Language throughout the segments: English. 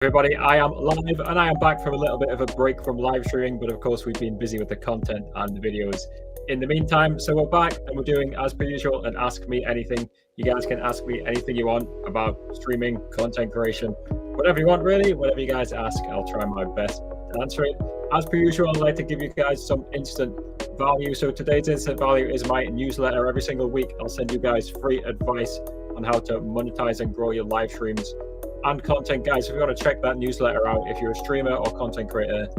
Everybody, I am live and I am back from a little bit of a break from live streaming, but of course we've been busy with the content and the videos in the meantime. So we're back and we're doing as per usual an Ask Me Anything. You guys can ask me anything you want about streaming, content creation, whatever you want really, whatever you guys ask, I'll try my best to answer it. As per usual, I'd like to give you guys some instant value. So today's instant value is my newsletter. Every single week, I'll send you guys free advice on how to monetize and grow your live streams and content. Guys, if you want to check that newsletter out, if you're a streamer or content creator,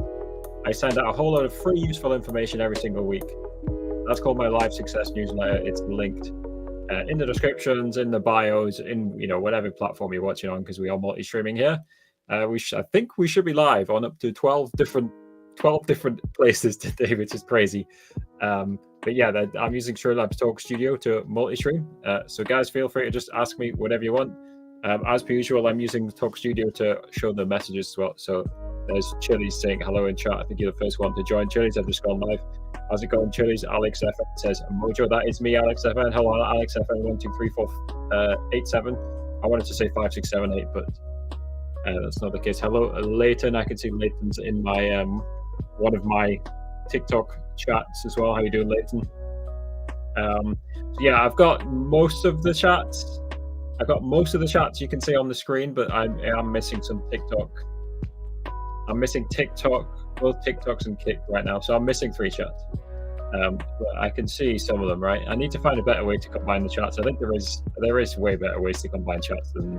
I send out a whole lot of free useful information every single week. That's called my live success newsletter. It's linked in the descriptions, in the bios, in whatever platform you're watching on, because we are multi-streaming here. I think we should be live on up to 12 different places today, which is crazy. But yeah, I'm using SureLabs Talk Studio to multi-stream. So guys, feel free to just ask me whatever you want. As per usual, I'm using the Talk Studio to show the messages as well. So there's Chili's saying hello in chat. I think you're the first one to join. Chili's, I've just gone live. How's it going, Chili's? Alex FN says Mojo. That is me, Alex FN. Hello, Alex FN. 1, 2, 3, 4, 8, 7. I wanted to say 5, 6, 7, 8, but that's not the case. Hello, Leighton. I can see Leighton's in my one of my TikTok chats as well. How you doing, Leighton? So yeah, I've got most of the chats. You can see on the screen, but I'm missing some TikTok. I'm missing TikTok, both TikToks and Kick right now. So I'm missing 3 chats. But I can see some of them, right? I need to find a better way to combine the chats. I think there is way better ways to combine chats than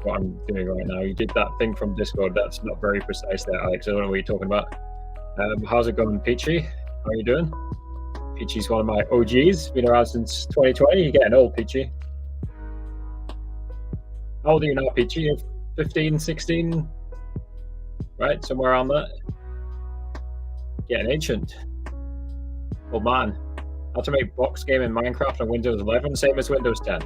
what I'm doing right now. You did that thing from Discord. That's not very precise there, Alex. I don't know what you're talking about. How's it going, Peachy? How are you doing? Peachy's one of my OGs. Been around since 2020. You're getting old, Peachy. How old are you now, Peachy? You're 15, 16, right? Somewhere around that. Getting ancient. Oh man. How to make box game in Minecraft on Windows 11, same as Windows 10.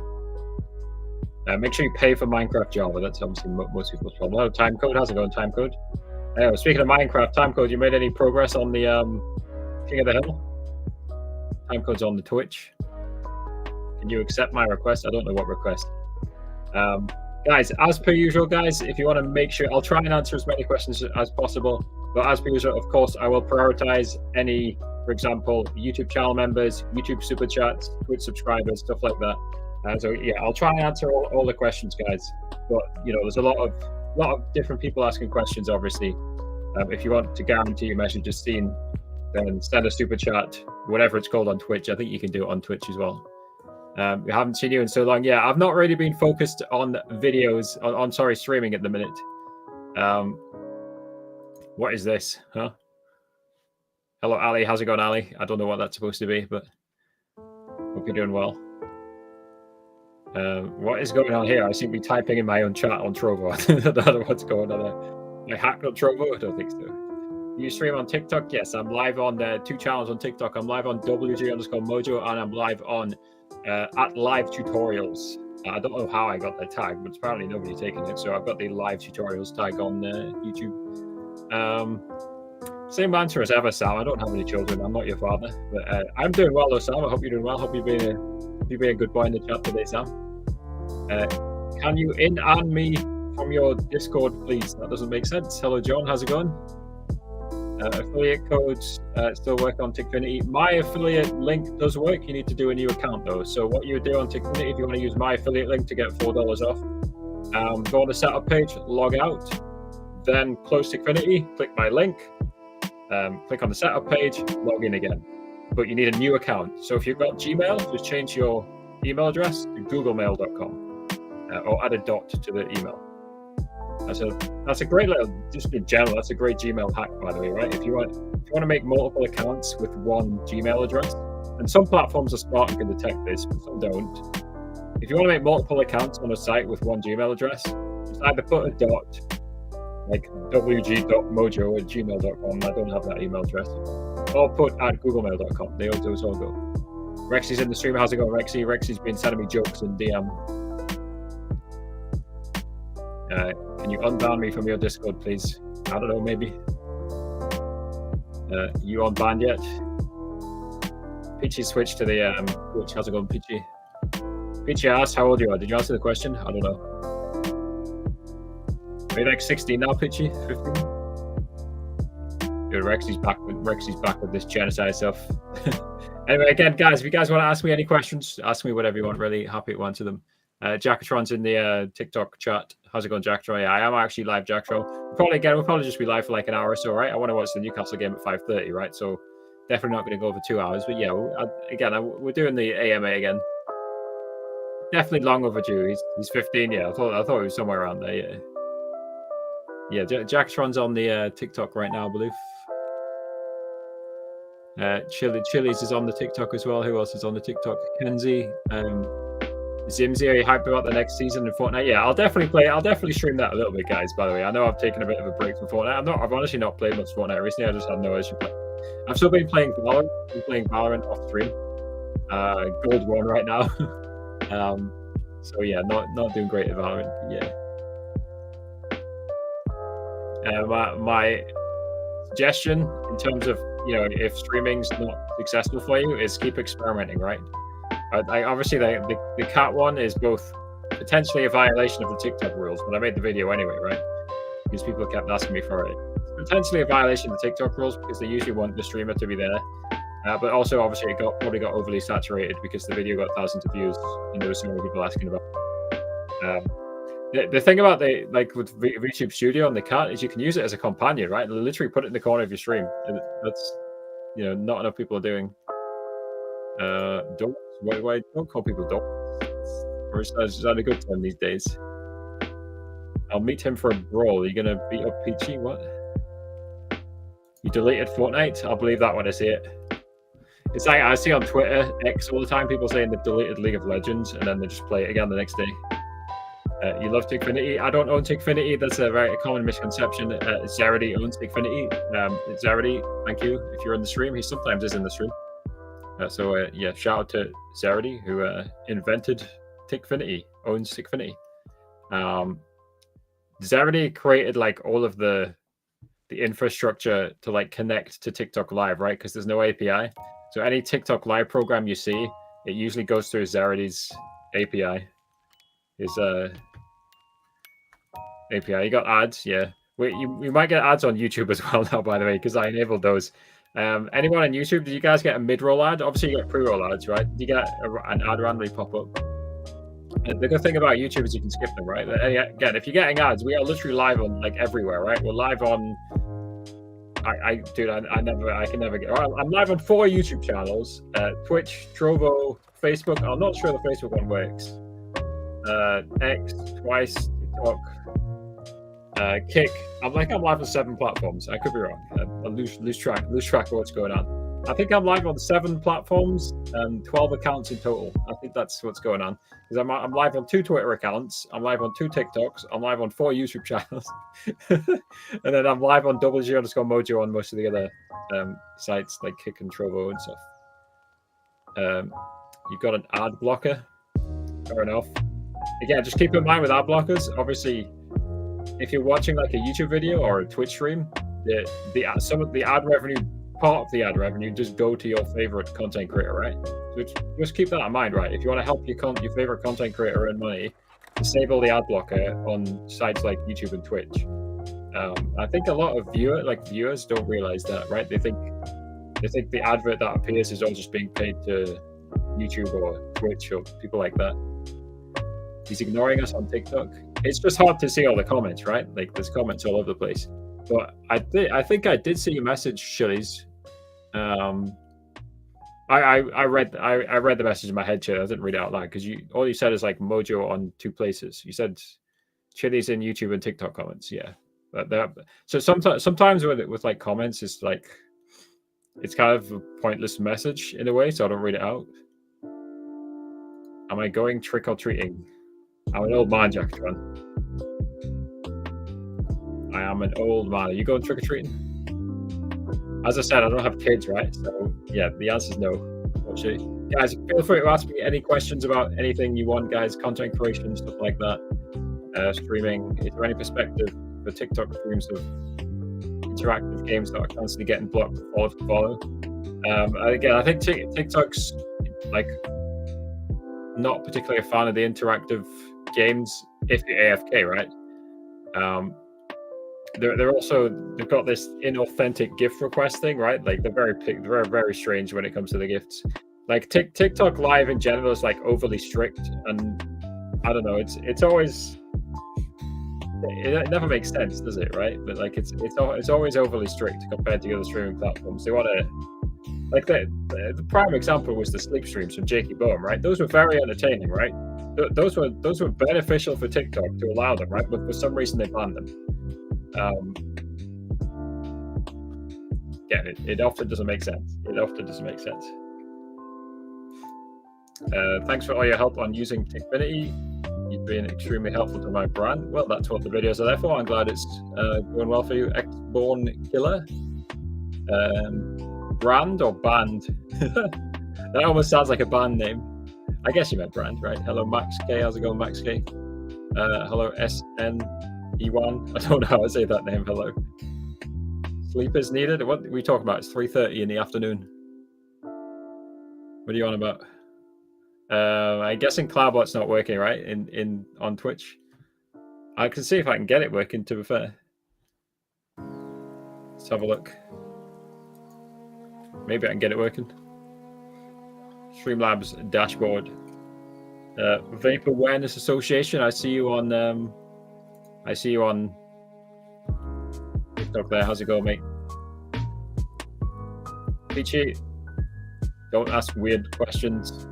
Make sure you pay for Minecraft Java. That's obviously most people's problem. Oh, Timecode, how's it going, Timecode? Speaking of Minecraft, Timecode, you made any progress on the King of the Hill? Timecode's on the Twitch. Can you accept my request? I don't know what request. Guys, as per usual, guys, if you want to make sure, I'll try and answer as many questions as possible. But as per usual, of course, I will prioritize any, for example, YouTube channel members, YouTube super chats, Twitch subscribers, stuff like that. So yeah, I'll try and answer all the questions, guys. But there's a lot of different people asking questions. Obviously, if you want to guarantee your message is seen, then send a super chat, whatever it's called on Twitch. I think you can do it on Twitch as well. We haven't seen you in so long. Yeah, I've not really been focused on videos, on streaming at the minute. What is this? Huh? Hello, Ali. How's it going, Ali? I don't know what that's supposed to be, but hope you're doing well. What is going on here? I seem to be typing in my own chat on Trovo. I don't know what's going on there. I hacked on Trovo? I don't think so. You stream on TikTok? Yes, I'm live on 2 channels on TikTok. I'm live on WG_Mojo, and I'm live on at live tutorials. I don't know how I got that tag, but apparently nobody's taken it. So I've got the live tutorials tag on YouTube. Same answer as ever, Sam. I don't have any children. I'm not your father, but I'm doing well though, Sam. I hope you're doing well. Hope you've been a good boy in the chat today, Sam. Can you in-and me from your Discord, please? That doesn't make sense. Hello, John. How's it going? Affiliate codes still work on Tickfinity. My affiliate link does work. You need to do a new account though. So what you would do on Tickfinity, if you want to use my affiliate link to get $4 off, go on the setup page, log out, then close Tickfinity, click my link, click on the setup page, log in again. But you need a new account. So if you've got Gmail, just change your email address to googlemail.com or add a dot to the email. That's a great little, just in general, that's a great Gmail hack, by the way, right? If you want to make multiple accounts with one Gmail address, and some platforms are smart and can detect this, but some don't. If you want to make multiple accounts on a site with one Gmail address, just either put a dot, like wg.mojo at gmail.com. I don't have that email address. Or put at googlemail.com. Those all go. Rexy's in the stream. How's it going, Rexy? Rexy's been sending me jokes in DM. Can you unban me from your Discord, please? I don't know, maybe. You unbanned yet? Peachy switched to the Twitch. How's it going, Peachy? Peachy asked how old you are. Did you answer the question? I don't know. Are you like 16 now, Pitchy? 15? Dude, Rexy's back with this genocide stuff. Anyway, again, guys, if you guys want to ask me any questions, ask me whatever you want. Really happy to answer them. Jackatron's in the TikTok chat. How's it going, Jackatron? Yeah, I am actually live, Jackatron. We'll probably just be live for like an hour or so, right? I want to watch the Newcastle game at 5:30, right? So definitely not going to go for 2 hours. But yeah, we're doing the AMA again. Definitely long overdue. He's 15. Yeah, I thought he was somewhere around there. Yeah. Yeah, Jackatron's on the TikTok right now, I believe. Chili's is on the TikTok as well. Who else is on the TikTok? Kenzie, Zimzy. Are you hyped about the next season in Fortnite? Yeah, I'll definitely stream that a little bit, guys. By the way, I know I've taken a bit of a break from Fortnite. I've honestly not played much Fortnite recently. I just had no urge to play. I've still been playing Valorant. I've been playing Valorant off stream. Gold 1 right now. So yeah, not doing great at Valorant. Yeah. My suggestion in terms of, if streaming's not successful for you, is keep experimenting, right? Obviously the cat one is both potentially a violation of the TikTok rules, but I made the video anyway, right? Because people kept asking me for it. It's potentially a violation of the TikTok rules because they usually want the streamer to be there. But also, obviously, it probably got overly saturated because the video got thousands of views and there were so many people asking about it. The thing about with YouTube Studio and the cat is you can use it as a companion, right? Literally put it in the corner of your stream. That's not enough people are doing. Why don't call people dogs? Or is that a good term these days? I'll meet him for a brawl. Are you gonna beat up Peachy? What? You deleted Fortnite? I'll believe that when I see it. It's like I see on Twitter, X, all the time, people saying they've deleted League of Legends and then they just play it again the next day. You love Tickfinity? I don't own Tickfinity. That's a very common misconception. Zarity owns Tickfinity. Zarity, thank you. If you're in the stream, he sometimes is in the stream. Yeah, shout out to Zarity, who invented Tickfinity, owns Tickfinity. Zarity created all of the infrastructure to connect to TikTok Live, right? Because there's no API. So any TikTok Live program you see, it usually goes through Zarity's API. API. You got ads, yeah. You might get ads on YouTube as well now, by the way, because I enabled those. Anyone on YouTube, did you guys get a mid-roll ad? Obviously, you got pre-roll ads, right? Did you get an ad randomly pop up? And the good thing about YouTube is you can skip them, right? Again, if you're getting ads, we are literally live on everywhere, right? We're live on. I can never get. I'm live on 4 YouTube channels: Twitch, Trovo, Facebook. I'm not sure the Facebook one works. X, twice, TikTok, Kick. I'm live on 7 platforms. I could be wrong. I lose track of what's going on. I think I'm live on 7 platforms and 12 accounts in total. I think that's what's going on. Because I'm live on 2 Twitter accounts. I'm live on 2 TikToks. I'm live on 4 YouTube channels. And then I'm live on WG_Mojo on most of the other sites like Kick and Trovo and stuff. You've got an ad blocker. Fair enough. Again, just keep in mind with ad blockers, obviously, if you're watching a YouTube video or a Twitch stream, some of the ad revenue, part of the ad revenue, just go to your favorite content creator, right? So just keep that in mind, right? If you want to help your favorite content creator earn money, disable the ad blocker on sites like YouTube and Twitch. I think a lot of viewers don't realize that, right? They think the advert that appears is all just being paid to YouTube or Twitch or people like that. He's ignoring us on TikTok. It's just hard to see all the comments, right? There's comments all over the place. But I think I did see your message, Chili's. I read the message in my head, Chili. I didn't read it out loud because all you said is Mojo on 2 places. You said Chili's in YouTube and TikTok comments. Yeah. So sometimes with comments, it's kind of a pointless message in a way, so I don't read it out. Am I going trick or treating? I'm an old man, Jackatron. I am an old man. Are you going trick or treating? As I said, I don't have kids, right? So yeah, the answer is no. Actually, guys, feel free to ask me any questions about anything you want, guys. Content creation, stuff like that. Streaming. Is there any perspective for TikTok streams of interactive games that are constantly getting blocked for follow? Again, I think TikTok's not particularly a fan of the interactive games if you're AFK, right? they're also, they've got this inauthentic gift request thing, right? Like they're very strange when it comes to the gifts. Like TikTok Live in general is like overly strict, and I don't know. It's always, it never makes sense, does it? Right? But like it's always overly strict compared to the other streaming platforms. They want to, like the prime example was the sleep streams from Jakey Boehm, right? Those were very entertaining, right? Those were beneficial for TikTok to allow them, right? But for some reason they banned them. Yeah, it often doesn't make sense. Thanks for all your help on using Tickfinity. You've been extremely helpful to my brand. Well, that's what the videos are there for. I'm glad it's going well for you. X-Born Killer. Brand or band? That almost sounds like a band name. I guess you meant brand, right? Hello, Max K. How's it going, Max K? Hello, SNE1. I don't know how to say that name. Hello. Sleep is needed. What are we talking about? It's 3:30 in the afternoon. What are you on about? I'm guessing CloudBot's not working, right? On Twitch. I can see if I can get it working, to be fair. Let's have a look. Maybe I can get it working. Streamlabs dashboard. Vape Awareness Association. I see you on TikTok there. How's it going, mate? Peachy, don't ask weird questions,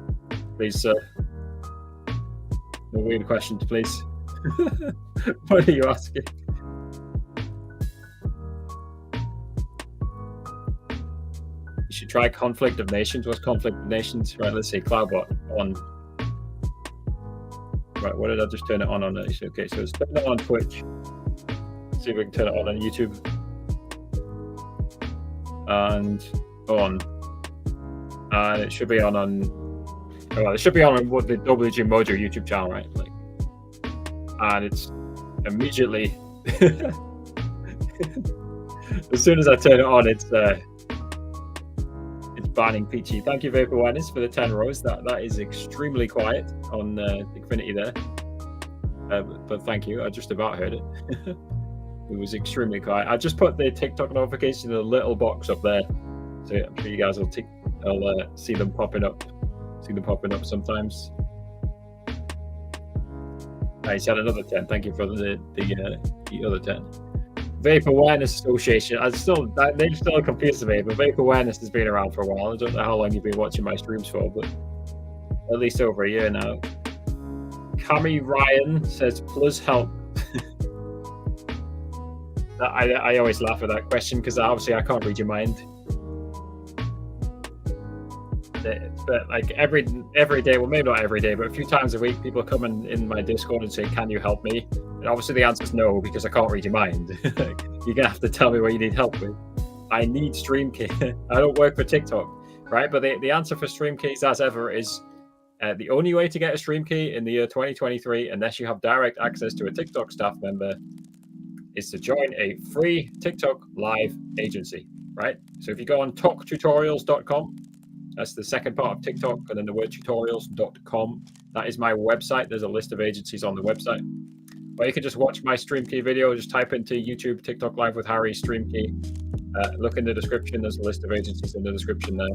please, sir. No weird questions, please. What are you asking? You should try Conflict of Nations. What's Conflict of Nations? Right, let's see. CloudBot on. Right, what did I just turn it on? Okay, so it's turned it on Twitch. Let's see if we can turn it on YouTube. And on. And it should be on. Well, it should be on what the WG Mojo YouTube channel, right? Like, and it's immediately. As soon as I turn it on, it's banning Peachy. Thank you, Vape Awareness, for the 10 rows. That is extremely quiet on Infinity there. But thank you. I just about heard it. It was extremely quiet. I just put the TikTok notification in a little box up there, so I'm sure you guys will see them popping up. Sometimes. Nice, had another 10. Thank you for the other 10. Vape Awareness Association. That name still confuses me, but Vape Awareness has been around for a while. I don't know how long you've been watching my streams for, but at least over a year now. Cami Ryan says, "Plus help." I always laugh at that question because obviously I can't read your mind. But like every day, well, maybe not every day, but a few times a week, people come in my Discord and say, "Can you help me?" And obviously the answer is no, because I can't read your mind. You're gonna have to tell me what you need help with. I need stream key. I don't work for TikTok, right? But the answer for stream keys, as ever, is the only way to get a stream key in the year 2023, unless you have direct access to a TikTok staff member, is to join a free TikTok live agency, right? So if you go on talktutorials.com, that's the second part of TikTok, and then the word tutorials.com. That is my website. There's a list of agencies on the website. Or you can just watch my stream key video. Just type into YouTube TikTok Live with Harry stream key. Look in the description. There's a list of agencies in the description there.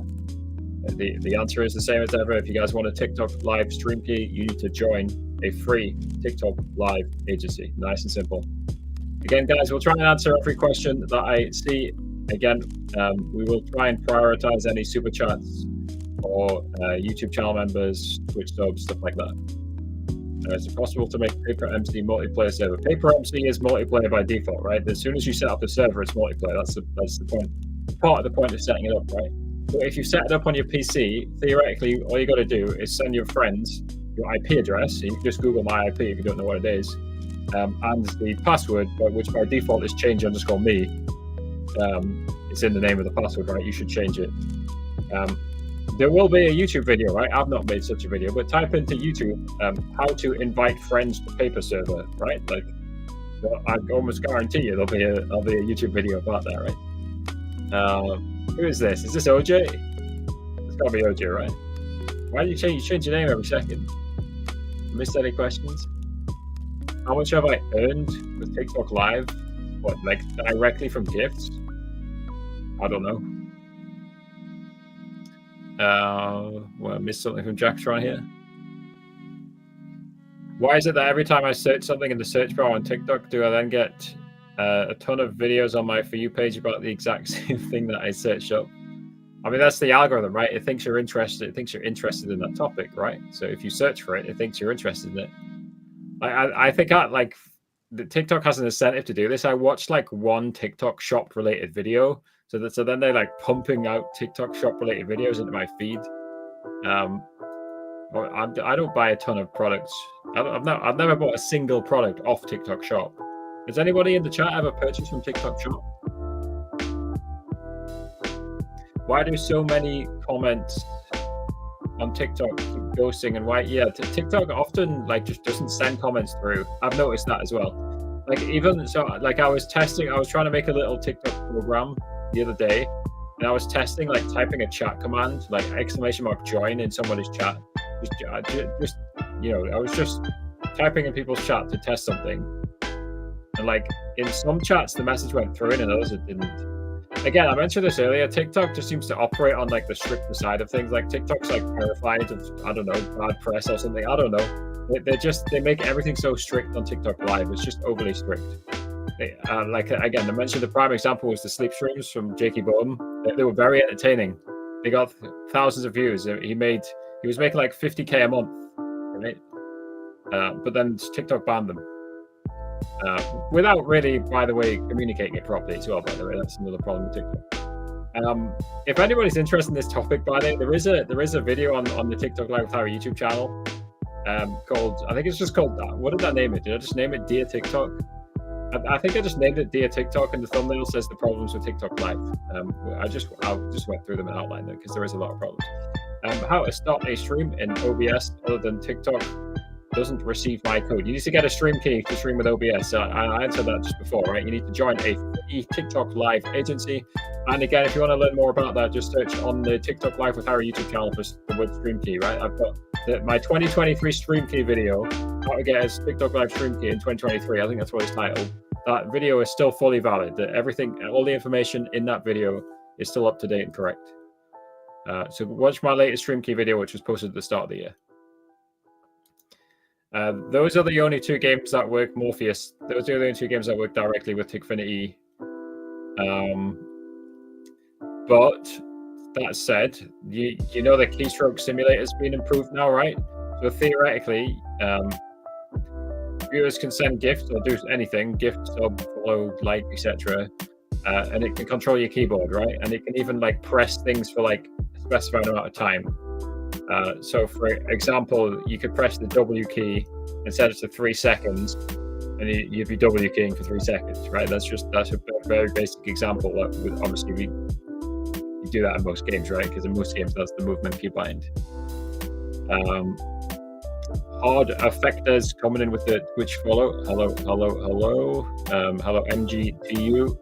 The answer is the same as ever. If you guys want a TikTok Live stream key, you need to join a free TikTok Live agency. Nice and simple. Again, guys, we'll try and answer every question that I see. Again, we will try and prioritize any super chats or YouTube channel members, Twitch subs, stuff like that. Is it possible to make Paper MC multiplayer server? Paper MC is multiplayer by default, right? As soon as you set up the server, it's multiplayer. That's the point. Part of the point of setting it up, right? So if you set it up on your PC, theoretically, all you got to do is send your friends your IP address. So you can just Google my IP if you don't know what it is, and the password, which by default is change_me. It's in the name of the password, right? You should change it. There will be a YouTube video, right? I've not made such a video, but type into YouTube how to invite friends to Paper server, right? Like, I almost guarantee you there'll be a YouTube video about that, right? Who is this? Is this OJ? It's gotta be OJ, right? Why do you change your name every second? Missed any questions? How much have I earned with TikTok Live? What, like directly from gifts? I don't know. Well, I missed something from Jacktron here. Why is it that every time I search something in the search bar on TikTok, do I then get a ton of videos on my For You page about the exact same thing that I searched up? I mean, that's the algorithm, right? It thinks you're interested. It thinks you're interested in that topic, right? So if you search for it, it thinks you're interested in it. I think the TikTok has an incentive to do this. I watched like one TikTok shop related video, so then they're like pumping out TikTok shop related videos into my feed. I don't buy a ton of products. I've never bought a single product off TikTok Shop. Has anybody in the chat ever purchased from TikTok Shop? Why do so many comments on TikTok keep ghosting, and why? Yeah, TikTok often like just doesn't send comments through. I've noticed that as well. Like even so, like I was trying to make a little TikTok program the other day, and I was testing like typing a chat command, like !join in somebody's chat. Just you know, I was just typing in people's chat to test something, and like in some chats the message went through and in others it didn't. Again, I mentioned this earlier, TikTok just seems to operate on like the stricter side of things. Like TikTok's like terrified of, I don't know, bad press or something. I don't know. They make everything so strict on TikTok Live. It's just overly strict. Like again, I mentioned the prime example was the sleep streams from Jakey Bowman. They were very entertaining. They got thousands of views. He was making like 50K a month, right? But then TikTok banned them. Without really, by the way, communicating it properly as well. By the way, that's another problem with TikTok. If anybody's interested in this topic, by the way, there is a video on the TikTok Live with Harry YouTube channel called, I think it's just called that. What did I name it? Did I just name it Dear TikTok? I think I just named it Dear TikTok, and the thumbnail says the problems with TikTok Live. I just went through them and outlined them because there is a lot of problems. How to start a stream in OBS other than TikTok doesn't receive my code. You need to get a stream key to stream with OBS. I answered that just before, right? You need to join a TikTok Live agency. And again, if you want to learn more about that, just search on the TikTok Live with Harry YouTube channel for the word stream key, right? I've got my 2023 stream key video, how to get a TikTok Live stream key in 2023. I think that's what it's titled. That video is still fully valid. All the information in that video is still up to date and correct. So watch my latest stream key video, which was posted at the start of the year. Those are the only two games that work Morpheus. Those are the only two games that work directly with Tickfinity. But that said, you know the keystroke simulator has been improved now, right? So theoretically, viewers can send gifts or do anything, gift, sub, follow, like, etc. And it can control your keyboard, right? And it can even like press things for like a specified amount of time. So for example, you could press the W key and set it to 3 seconds, and you'd be W keying for 3 seconds, right? That's a very basic example. Obviously we do that in most games, right? Because in most games that's the movement keybind. Hard effectors coming in with the Twitch follow. Hello, MGTU.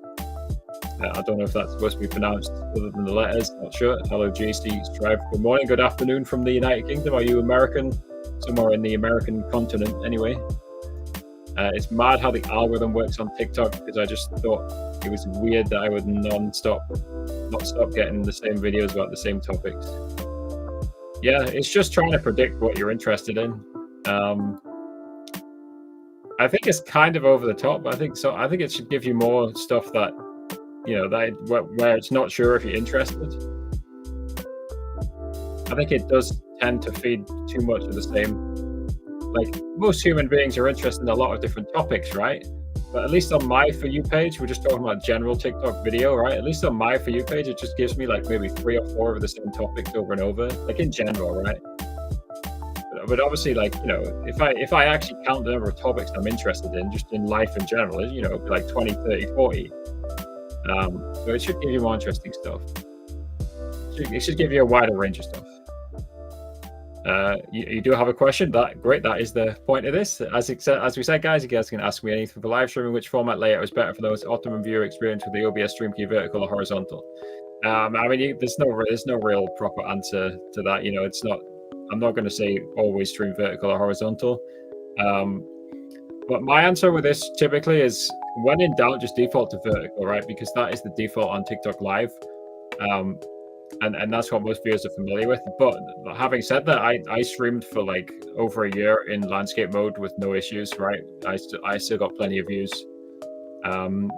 I don't know if that's supposed to be pronounced other than the letters, not sure. Hello, JC Strive. Good morning, good afternoon from the United Kingdom. Are you American? Somewhere in the American continent, anyway. It's mad how the algorithm works on TikTok, because I just thought it was weird that I would not stop getting the same videos about the same topics. Yeah, it's just trying to predict what you're interested in. I think it's kind of over the top. I think it should give you more stuff that, where it's not sure if you're interested. I think it does tend to feed too much of the same. Like, most human beings are interested in a lot of different topics, right? But at least on my For You page, we're just talking about general TikTok video, right? At least on my For You page, it just gives me like maybe 3 or 4 of the same topics over and over, like in general, right? But obviously, like, if I actually count the number of topics I'm interested in, just in life in general, like 20, 30, 40. So it should give you more interesting stuff. It should give you a wider range of stuff. You do have a question? Great. That is the point of this. As we said, guys, you guys can ask me anything for live streaming. Which format layout is better for those optimum viewer experience with the OBS stream key, vertical or horizontal? I mean, there's no real proper answer to that. It's not. I'm not going to say always stream vertical or horizontal. But my answer with this typically is when in doubt, just default to vertical, right? Because that is the default on TikTok Live. And that's what most viewers are familiar with. But having said that, I streamed for like over a year in landscape mode with no issues, right? I still got plenty of views. Again,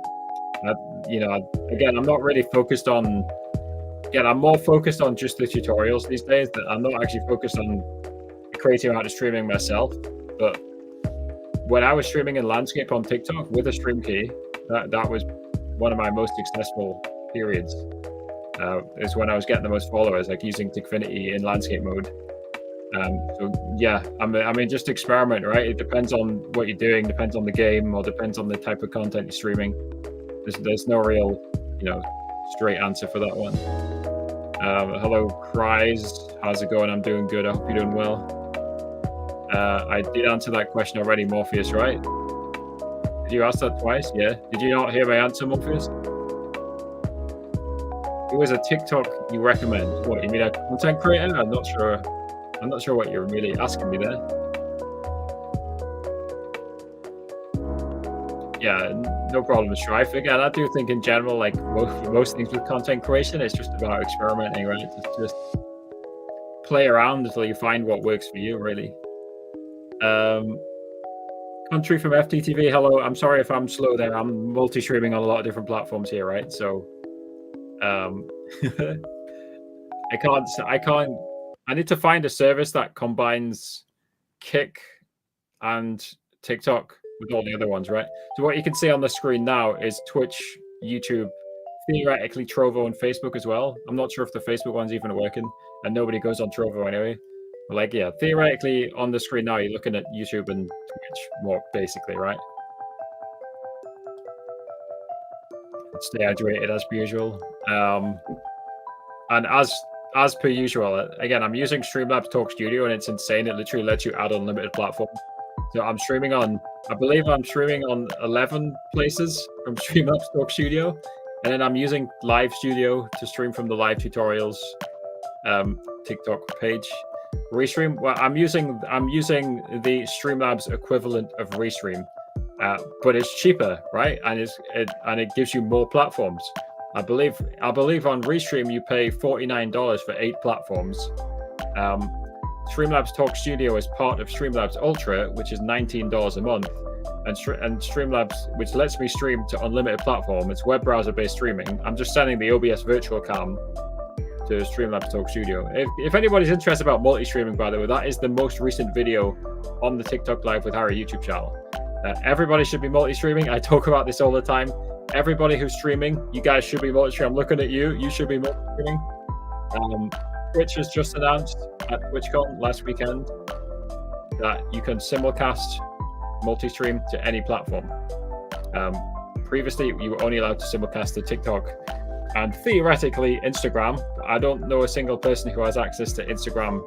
I'm not really focused on. Again, I'm more focused on just the tutorials these days. That I'm not actually focused on creating out of streaming myself. But when I was streaming in landscape on TikTok with a stream key, that was one of my most successful periods. Is when I was getting the most followers, like using Tikfinity in landscape mode. So yeah, I mean, just experiment, right? It depends on what you're doing, depends on the game, or depends on the type of content you're streaming. There's no real, straight answer for that one. Hello, Cries. How's it going? I'm doing good. I hope you're doing well. I did answer that question already, Morpheus, right? Did you ask that twice? Yeah. Did you not hear my answer, Morpheus? Who is a TikTok you recommend? What, you mean a content creator? I'm not sure what you're really asking me there. Yeah, no problem, Strife. Again, I do think in general, like most things with content creation, it's just about experimenting, right? Just play around until you find what works for you, really. Country from FTTV, hello. I'm sorry if I'm slow there. I'm multi-streaming on a lot of different platforms here, right? So I need to find a service that combines Kick and TikTok with all the other ones, right? So what you can see on the screen now is Twitch, YouTube, theoretically Trovo and Facebook as well. I'm not sure if the Facebook one's even working, and nobody goes on Trovo anyway. But like, yeah, theoretically on the screen now, you're looking at YouTube and Twitch more basically, right? Stay hydrated as per usual. And as per usual, again, I'm using Streamlabs Talk Studio, and it's insane. It literally lets you add unlimited platforms. So I'm streaming on, I believe I'm streaming on 11 places from Streamlabs Talk Studio, and then I'm using Live Studio to stream from the live tutorials TikTok page. Restream, well, I'm using the Streamlabs equivalent of Restream, but it's cheaper, right? And it gives you more platforms. I believe on Restream you pay $49 for 8 platforms. Streamlabs Talk Studio is part of Streamlabs Ultra, which is $19 a month, and Streamlabs, which lets me stream to unlimited platform. It's web browser-based streaming. I'm just sending the OBS virtual cam to Streamlabs Talk Studio. If anybody's interested about multi-streaming, by the way, that is the most recent video on the TikTok Live with Harry YouTube channel. Everybody should be multi-streaming. I talk about this all the time. Everybody who's streaming, you guys should be multi-streaming. I'm looking at you. You should be multi-streaming. Twitch has just announced at TwitchCon last weekend that you can simulcast multi-stream to any platform. Previously, you were only allowed to simulcast to TikTok and theoretically Instagram. I don't know a single person who has access to Instagram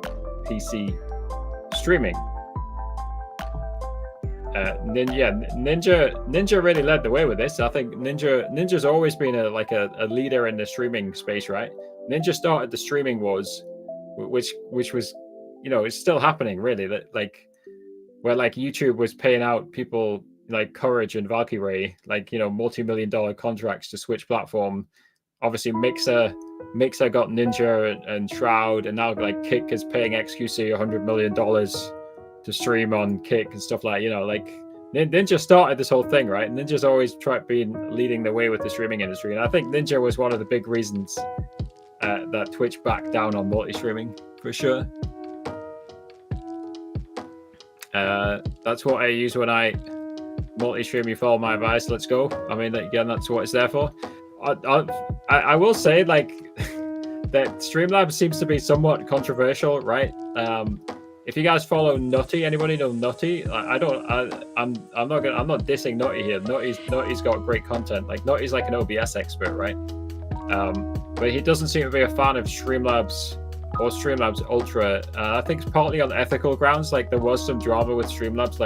PC streaming. Ninja really led the way with this. I think Ninja's always been a leader in the streaming space, right? Ninja started the streaming wars, which was, it's still happening really. That where YouTube was paying out people like Courage and Valkyrie, multi-million-dollar contracts to switch platform. Obviously, Mixer got Ninja and Shroud, and now Kick is paying XQC $100 million to stream on Kick and stuff Ninja started this whole thing, right? Ninja's always been leading the way with the streaming industry, and I think Ninja was one of the big reasons that Twitch backed down on multi-streaming for sure. That's what I use when I multi-stream. You follow my advice. Let's go. I mean, again, that's what it's there for. I will say that Streamlabs seems to be somewhat controversial, right? If you guys follow Nutty, anybody know Nutty? I'm not dissing Nutty here. Nutty's got great content. Nutty's like an OBS expert, right? But he doesn't seem to be a fan of Streamlabs or Streamlabs Ultra. I think it's partly on ethical grounds. There was some drama with Streamlabs.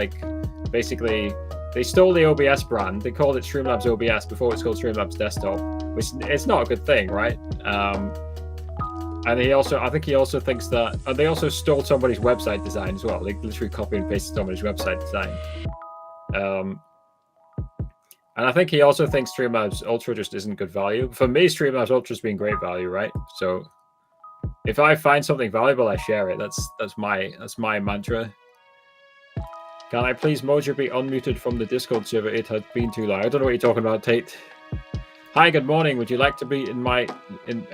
Basically, they stole the OBS brand. They called it Streamlabs OBS before it's called Streamlabs Desktop, which it's not a good thing, right? And I think he also thinks that they also stole somebody's website design as well. They literally copied and pasted somebody's website design. And I think he also thinks Streamlabs Ultra just isn't good value. For me, Streamlabs Ultra's been great value, right? So if I find something valuable, I share it. That's my mantra. Can I please Mojo be unmuted from the Discord server? It had been too long. I don't know what you're talking about, Tate. Hi, good morning. Would you like to be in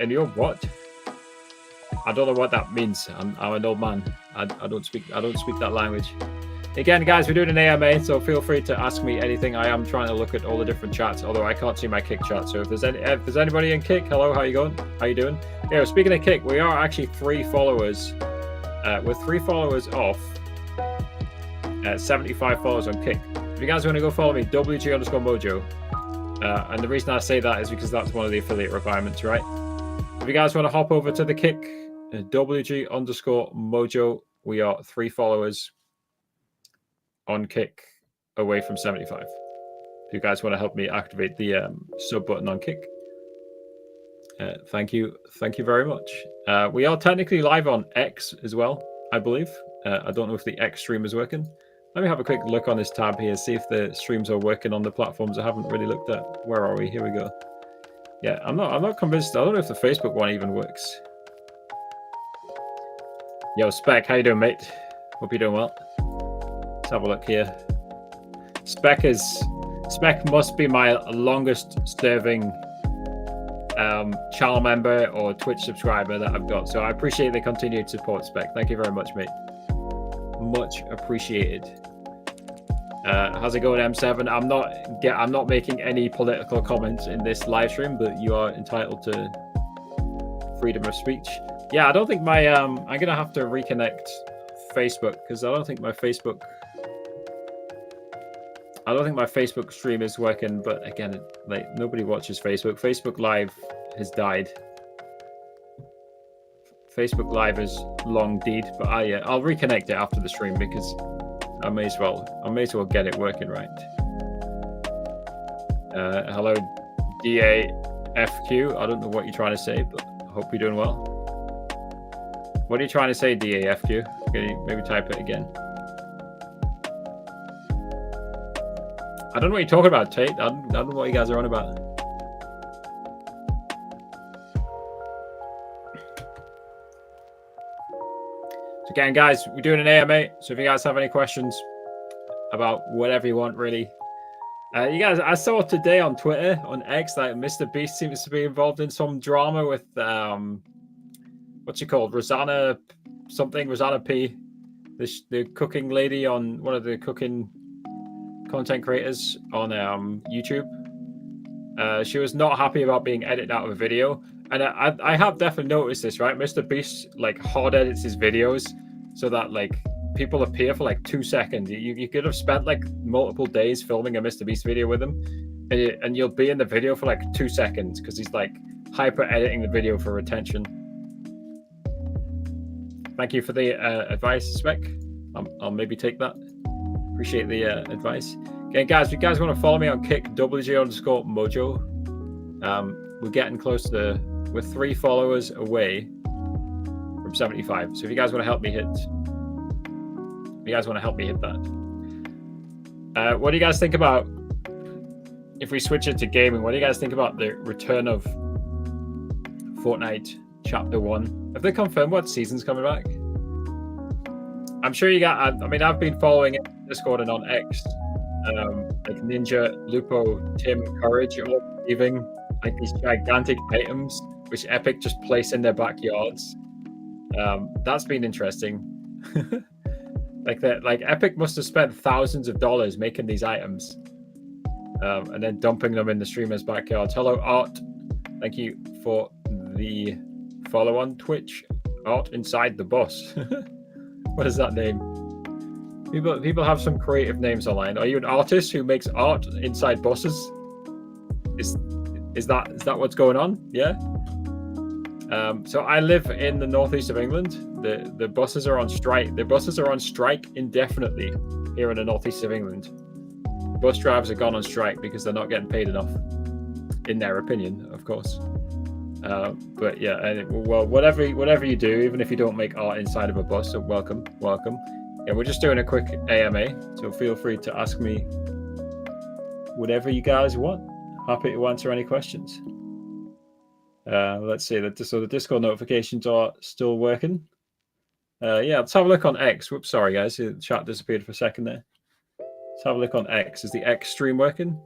your what? I don't know what that means. I'm an old man. I don't speak that language. Again, guys, we're doing an AMA, so feel free to ask me anything. I am trying to look at all the different chats, although I can't see my Kick chat. So if there's anybody in Kick, hello, how you going? How you doing? Yeah, speaking of Kick, we are actually 3 followers. We're 3 followers off 75 followers on Kick. If you guys want to go follow me, WG_Mojo. And the reason I say that is because that's one of the affiliate requirements, right? If you guys want to hop over to the Kick, WG_Mojo, we are 3 followers on Kick away from 75. If you guys want to help me activate the sub button on Kick, thank you very much. We are technically live on X as well, I believe. I don't know if the X stream is working. Let me have a quick look on this tab here, see if the streams are working on the platforms I haven't really looked at. Where are we? Here we go. Yeah, I'm not convinced. I don't know if the Facebook one even works. Yo, Spec, how you doing, mate? Hope you're doing well. Let's have a look here. Spec must be my longest serving channel member or Twitch subscriber that I've got. So I appreciate the continued support, Spec. Thank you very much, mate. Much appreciated. How's it going, M7? I'm not making any political comments in this live stream, but you are entitled to freedom of speech. Yeah, I don't think my I'm gonna have to reconnect Facebook because I don't think my Facebook stream is working. But again, like nobody watches Facebook. Facebook Live has died. Facebook Live is long dead, but I'll reconnect it after the stream because I may as well get it working right. Hello, DAFQ. I don't know what you're trying to say, but I hope you're doing well. What are you trying to say, DAFQ? Can you maybe type it again? I don't know what you're talking about, Tate. I don't know what you guys are on about. Again, guys, we're doing an AMA, so if you guys have any questions about whatever you want, really. You guys, I saw today on Twitter, on X, that Mr. Beast seems to be involved in some drama with, what's she called? Rosanna P. The cooking lady on one of the cooking content creators on YouTube. She was not happy about being edited out of a video. And I have definitely noticed this, right? Mr. Beast like hard edits his videos so that like people appear for like 2 seconds. You could have spent like multiple days filming a Mr. Beast video with him, and you'll be in the video for like 2 seconds because he's like hyper editing the video for retention. Thank you for the advice, Spec. I'll maybe take that. Appreciate the advice. Okay, guys, if you guys want to follow me on Kick, WG_Mojo. We're getting close to. We're 3 followers away from 75. So if you guys want to help me hit, that. What do you guys think about if we switch it to gaming? What do you guys think about the return of Fortnite Chapter 1? Have they confirmed what season's coming back? I'm sure you got. I mean, I've been following it on Discord and on X. Like Ninja, Lupo, Tim, Courage, all leaving like these gigantic items which Epic just place in their backyards. That's been interesting. Like Epic must have spent thousands of dollars making these items, and then dumping them in the streamers' backyards. Hello, Art. Thank you for the follow on Twitch. Art inside the bus. What is that name? People have some creative names online. Are you an artist who makes art inside buses? Is that what's going on? Yeah. So I live in the northeast of England. The buses are on strike. The buses are on strike indefinitely here in the northeast of England. Bus drivers have gone on strike because they're not getting paid enough, in their opinion, of course. But yeah, well, whatever you do, even if you don't make art inside of a bus, so welcome. Yeah, we're just doing a quick AMA, so feel free to ask me whatever you guys want. Happy to answer any questions. Let's see. So the Discord notifications are still working. Yeah, let's have a look on X. Whoops, sorry guys, the chat disappeared for a second there. Let's have a look on X. Is the X stream working?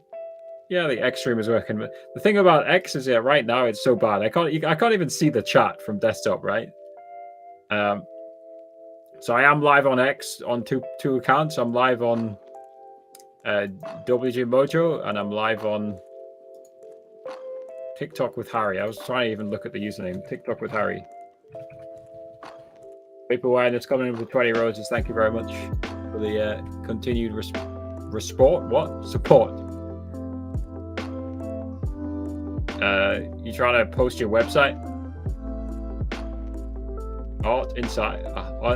Yeah, the X stream is working. But the thing about X is that right now it's so bad. I can't even see the chat from desktop, right? So I am live on X on two accounts. I'm live on WG Mojo, and I'm live on TikTok with Harry. I was trying to even look at the username. TikTok with Harry. Vaporwire that's coming in with 20 roses. Thank you very much for the continued support. You trying to post your website? Art inside.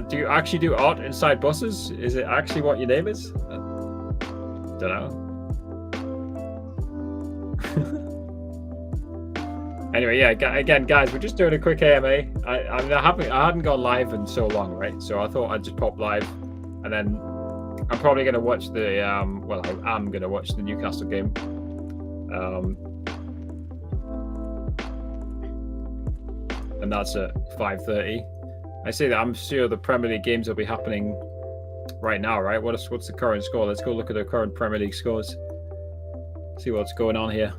Do you actually do art inside buses? Is it actually what your name is? Don't know. Anyway, yeah. Again, guys, we're just doing a quick AMA. I hadn't gone live in so long, right? So I thought I'd just pop live, and then I'm probably going to watch the well, I am going to watch the Newcastle game. And that's at 5:30. I say that I'm sure the Premier League games will be happening right now, right? What's the current score? Let's go look at the current Premier League scores. See what's going on here.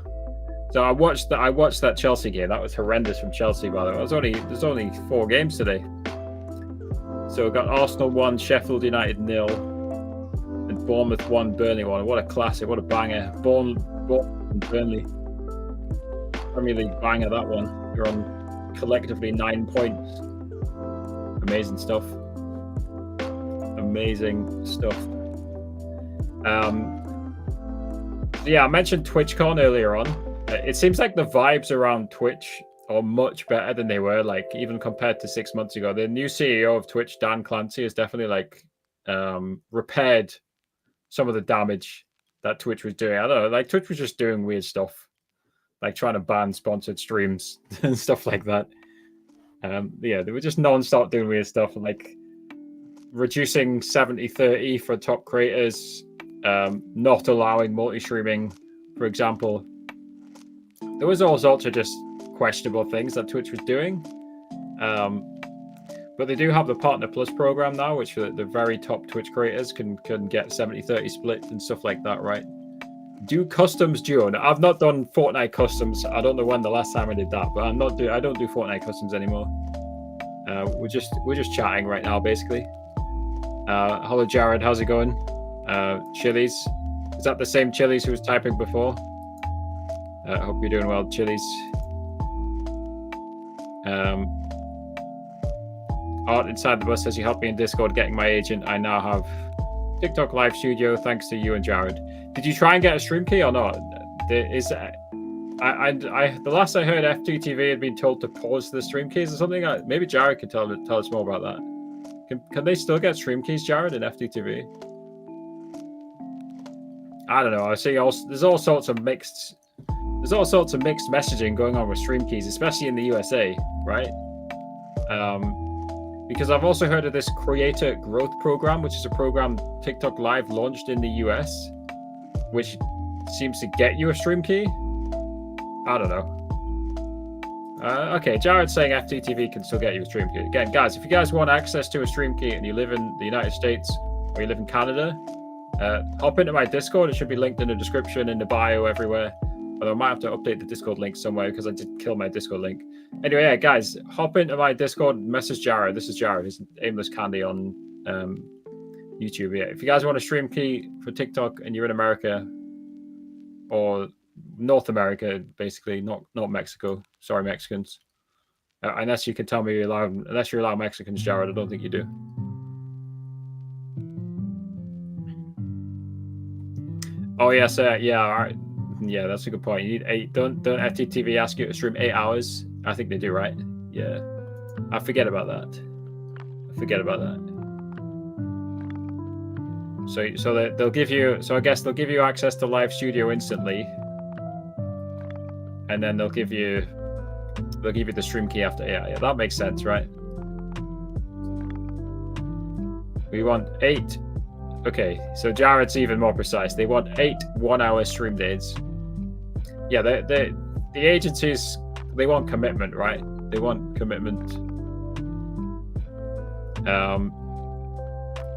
So I watched that Chelsea game. That was horrendous from Chelsea, by the way. There's only 4 games today. So we've got Arsenal 1, Sheffield United 0, and Bournemouth 1, Burnley 1. What a classic! What a banger! Bournemouth and Burnley. Premier League banger, that one. You're on collectively 9 points. Amazing stuff. Amazing stuff. Yeah, I mentioned TwitchCon earlier on. It seems like the vibes around Twitch are much better than they were, like even compared to 6 months ago. The new CEO of Twitch, Dan Clancy, has definitely like repaired some of the damage that Twitch was doing. I don't know, like Twitch was just doing weird stuff, like trying to ban sponsored streams and stuff like that. Yeah, they were just non-stop doing weird stuff, like reducing 70-30 for top creators, not allowing multi-streaming, for example. There was all sorts of just questionable things that Twitch was doing. But they do have the Partner Plus program now, which the very top Twitch creators can get 70-30 split and stuff like that, right? Do customs duo. Now, I've not done Fortnite customs. I don't know when the last time I did that, but I don't do Fortnite customs anymore. We're just chatting right now, basically. Hello, Jared. How's it going? Chili's. Is that the same Chili's who was typing before? I hope you're doing well, Chili's. Art Inside the Bus says you helped me in Discord getting my agent. I now have TikTok Live Studio thanks to you and Jared. Did you try and get a stream key or not? The last I heard, FTTV had been told to pause the stream keys or something. Maybe Jared could tell us more about that. Can they still get stream keys, Jared, in FTTV? I don't know. I see there's all sorts of mixed messaging going on with stream keys, especially in the USA, right? Because I've also heard of this Creator Growth Program, which is a program TikTok Live launched in the US, which seems to get you a stream key. I don't know. Okay, Jared's saying FTTV can still get you a stream key. Again, guys, if you guys want access to a stream key and you live in the United States or you live in Canada, hop into my Discord. It should be linked in the description, in the bio, everywhere. Although I might have to update the Discord link somewhere because I did kill my Discord link. Anyway, yeah, guys, hop into my Discord, message Jared. This is Jared. He's Aimless Candy on YouTube. Yeah, if you guys want a stream key for TikTok and you're in America or North America, basically, not Mexico. Sorry, Mexicans. Unless you can tell me unless you allow Mexicans, Jared, I don't think you do. Oh yes, yeah, all right. Yeah, that's a good point. You need 8. Don't FTTV ask you to stream 8 hours? I think they do, right? Yeah. I forget about that. So they'll give you. So I guess they'll give you access to Live Studio instantly, and then they'll give you the stream key after. Yeah, that makes sense, right? We want 8 Okay, so Jared's even more precise. They want 8 one-hour stream days. Yeah, the agencies, they want commitment, right? They want commitment.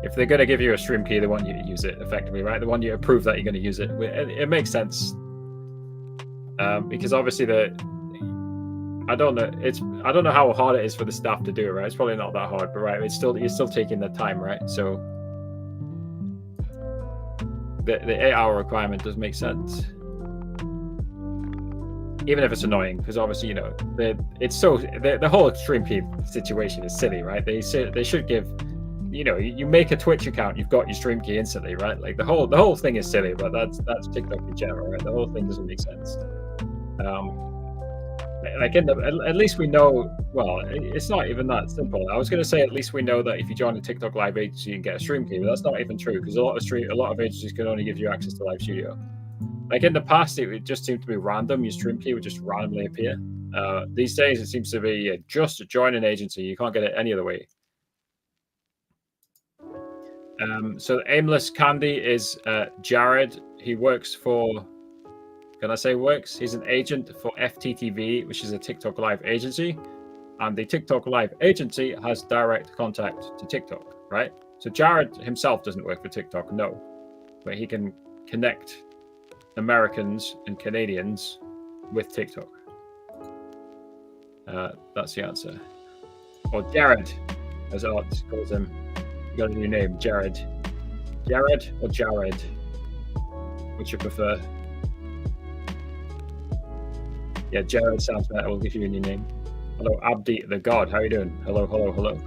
If they're going to give you a stream key, they want you to use it effectively, right? They want you to prove that you're going to use it. It makes sense, because obviously I don't know how hard it is for the staff to do it, right? It's probably not that hard, but right, you're still taking the time, right? So the 8-hour requirement does make sense, even if it's annoying, because obviously, you know, the whole stream key situation is silly, right? They should give, you know, you make a Twitch account, you've got your stream key instantly, right? Like the whole thing is silly, but that's TikTok in general, right? The whole thing doesn't make sense. Like at least we know. Well, it's not even that simple. I was going to say at least we know that if you join a TikTok live agency, you can get a stream key, but that's not even true, because a lot of agencies can only give you access to Live Studio. Like in the past, it would just seem to be random. Your stream key would just randomly appear. These days, it seems to be just to join an agency. You can't get it any other way. So Aimless Candy is Jared. He works for. Can I say works? He's an agent for FTTV, which is a TikTok live agency, and the TikTok live agency has direct contact to TikTok, right? So Jared himself doesn't work for TikTok, no, but he can connect Americans and Canadians with TikTok. That's the answer. Or Jared, as Art calls him. You got a new name, Jared. Jared or Jared? Which you prefer? Yeah, Jared sounds better. We'll give you a new name. Hello, Abdi the God. How are you doing? Hello, hello, hello.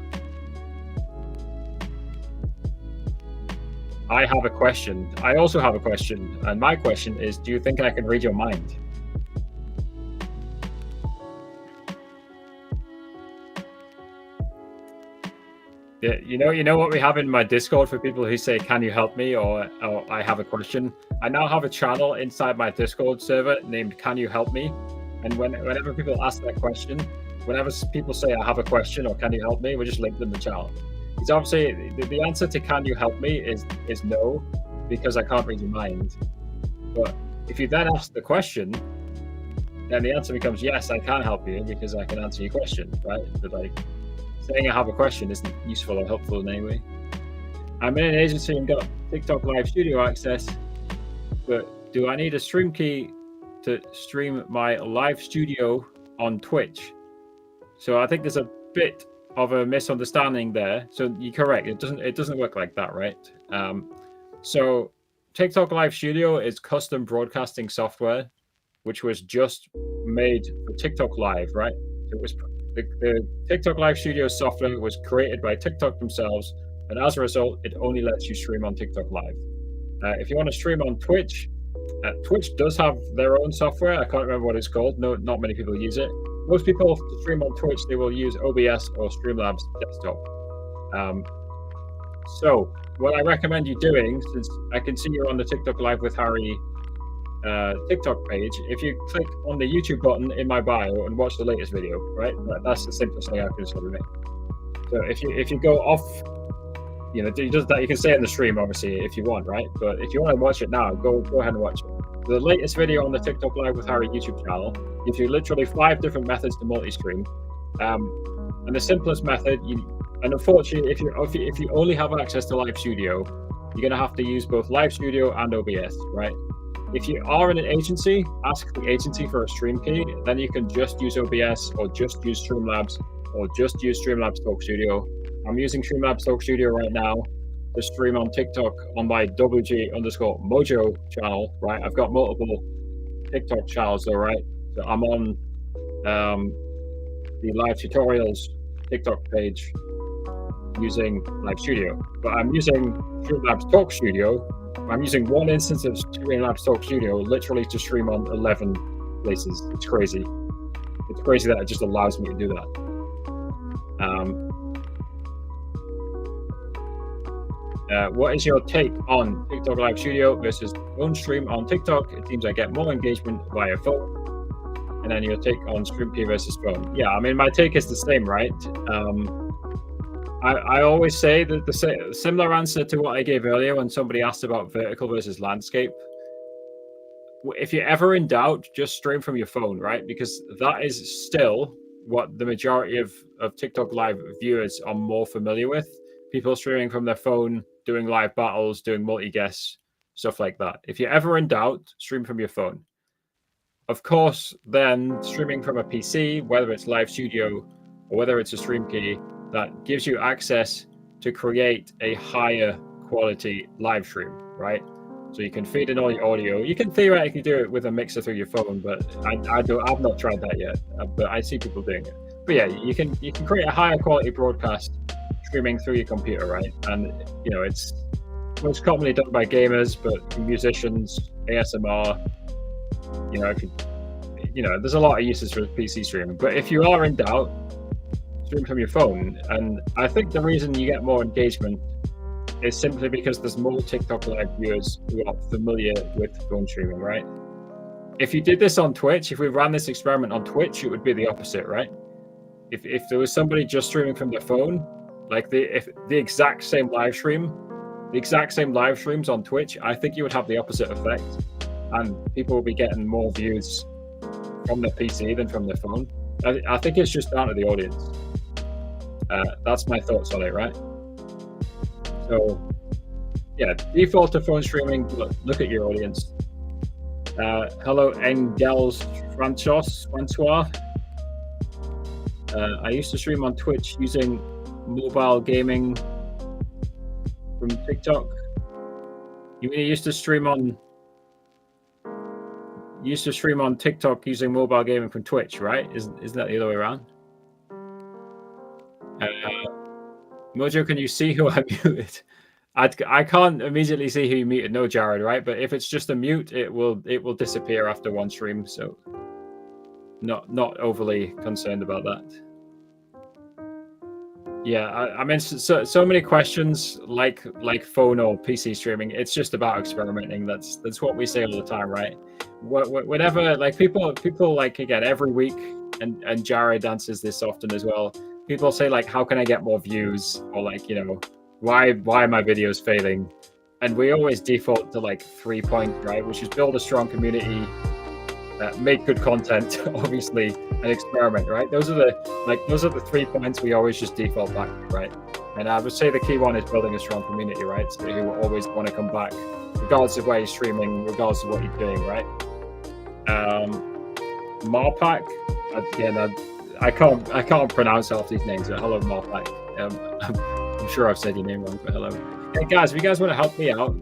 I have a question. I also have a question. And my question is, do you think I can read your mind? Yeah, you know what we have in my Discord for people who say, "Can you help me?" or "I have a question." I now have a channel inside my Discord server named "Can you help me?" And whenever people ask that question, whenever people say, "I have a question" or "Can you help me?" we just link them to the channel. It's obviously the answer to "Can you help me?" is no, because I can't read your mind. But if you then ask the question, then the answer becomes yes, I can help you because I can answer your question, right? But like, saying I have a question isn't useful or helpful in any way. I'm in an agency and got TikTok Live Studio access, but do I need a stream key to stream my live studio on Twitch? So I think there's a bit of a misunderstanding there. So you're correct. It doesn't work like that, right? So TikTok Live Studio is custom broadcasting software, which was just made for TikTok Live, right? It was the TikTok Live Studio software was created by TikTok themselves, and as a result, it only lets you stream on TikTok Live. If you want to stream on Twitch, Twitch does have their own software. I can't remember what it's called. No, not many people use it. Most people to stream on Twitch, they will use OBS or Streamlabs desktop. So what I recommend you doing, since I can see you're on the TikTok Live with Harry TikTok page, if you click on the YouTube button in my bio and watch the latest video, right? That's the simplest thing I can sort of make. So if you go off, you know, that you can say in the stream, obviously, if you want, right? But if you want to watch it now, go ahead and watch it. The latest video on the TikTok Live with Harry YouTube channel gives you literally 5 different methods to multi-stream, and the simplest method, and unfortunately, if you only have access to Live Studio, you're going to have to use both Live Studio and OBS, right? If you are in an agency, ask the agency for a stream key. Then you can just use OBS or just use Streamlabs or just use Streamlabs Talk Studio. I'm using Streamlabs Talk Studio right now to stream on TikTok on my WG_Mojo channel, right? I've got multiple TikTok channels though, right? So I'm on the live tutorials TikTok page using Live Studio, but I'm using Streamlabs Talk Studio. I'm using one instance of Streamlabs Talk Studio literally to stream on 11 places. It's crazy. It's crazy that it just allows me to do that. What is your take on TikTok Live Studio versus phone stream on TikTok? It seems I get more engagement via phone. And then your take on stream key versus phone. Yeah, I mean, my take is the same, right? I always say that the similar answer to what I gave earlier when somebody asked about vertical versus landscape. If you're ever in doubt, just stream from your phone, right? Because that is still what the majority of TikTok live viewers are more familiar with. People streaming from their phone, doing live battles, doing multi-guess, stuff like that. If you're ever in doubt, stream from your phone. Of course, then streaming from a PC, whether it's Live Studio or whether it's a stream key, that gives you access to create a higher quality live stream, right? So you can feed in all your audio. You can theoretically do it with a mixer through your phone, but I've not tried that yet. But I see people doing it. But yeah, you can create a higher quality broadcast streaming through your computer, right? And you know, it's most commonly done by gamers, but musicians, ASMR. You know, there's a lot of uses for PC streaming. But if you are in doubt, stream from your phone. And I think the reason you get more engagement is simply because there's more TikTok live viewers who are familiar with phone streaming, right? If you did this on Twitch, if we ran this experiment on Twitch, it would be the opposite, right? If there was somebody just streaming from their phone, like the exact same live streams on Twitch, I think you would have the opposite effect, and people will be getting more views from their PC than from their phone. I think it's just down to the audience. That's my thoughts on it, right? So, yeah, default to phone streaming. Look at your audience. Hello, Engels Francois. I used to stream on Twitch using mobile gaming from TikTok. You mean you used to stream on TikTok using mobile gaming from Twitch, right? Isn't that the other way around? Mojo, can you see who I muted? I can't immediately see who you muted. No, Jared, right? But if it's just a mute, it will disappear after one stream. So not overly concerned about that. Yeah, I mean, so many questions like phone or PC streaming. It's just about experimenting. That's what we say all the time, right? Whenever, like people like, again, every week, and Jared answers this often as well. People say, like, how can I get more views? Or like, you know, why are my videos failing? And we always default to like 3 points, right? Which is build a strong community, make good content, obviously, and experiment, right? Those are the 3 points we always just default back to, right? And I would say the key one is building a strong community, right? So who will always want to come back, regardless of where you're streaming, regardless of what you're doing, right? Marpak, again, I can't pronounce half these names. Hello, Marpak. I'm sure I've said your name wrong, but hello. Hey guys, if you guys want to help me out,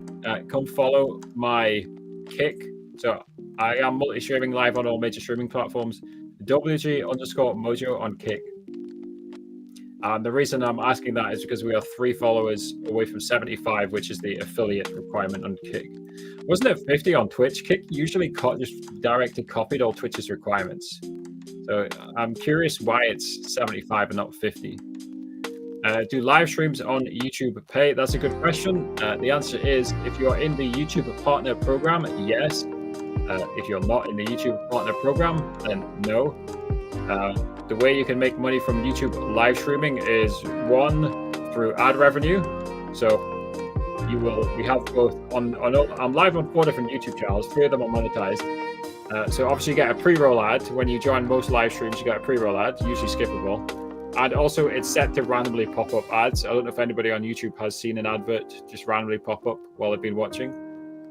come follow my Kick. So I am multi-streaming live on all major streaming platforms. WG_Mojo on Kick. And the reason I'm asking that is because we are 3 followers away from 75, which is the affiliate requirement on Kick. Wasn't it 50 on Twitch? Kick usually just directly copied all Twitch's requirements. So I'm curious why it's 75 and not 50. Do live streams on YouTube pay? That's a good question. The answer is, if you're in the YouTube Partner Program, yes. If you're not in the YouTube Partner Program, then no. The way you can make money from YouTube live streaming is 1, through ad revenue. So we have both I'm live on 4 different YouTube channels. 3 of them are monetized. So obviously you get a pre-roll ad. When you join most live streams, you get a pre-roll ad, usually skippable. And also it's set to randomly pop up ads. I don't know if anybody on YouTube has seen an advert just randomly pop up while they've been watching.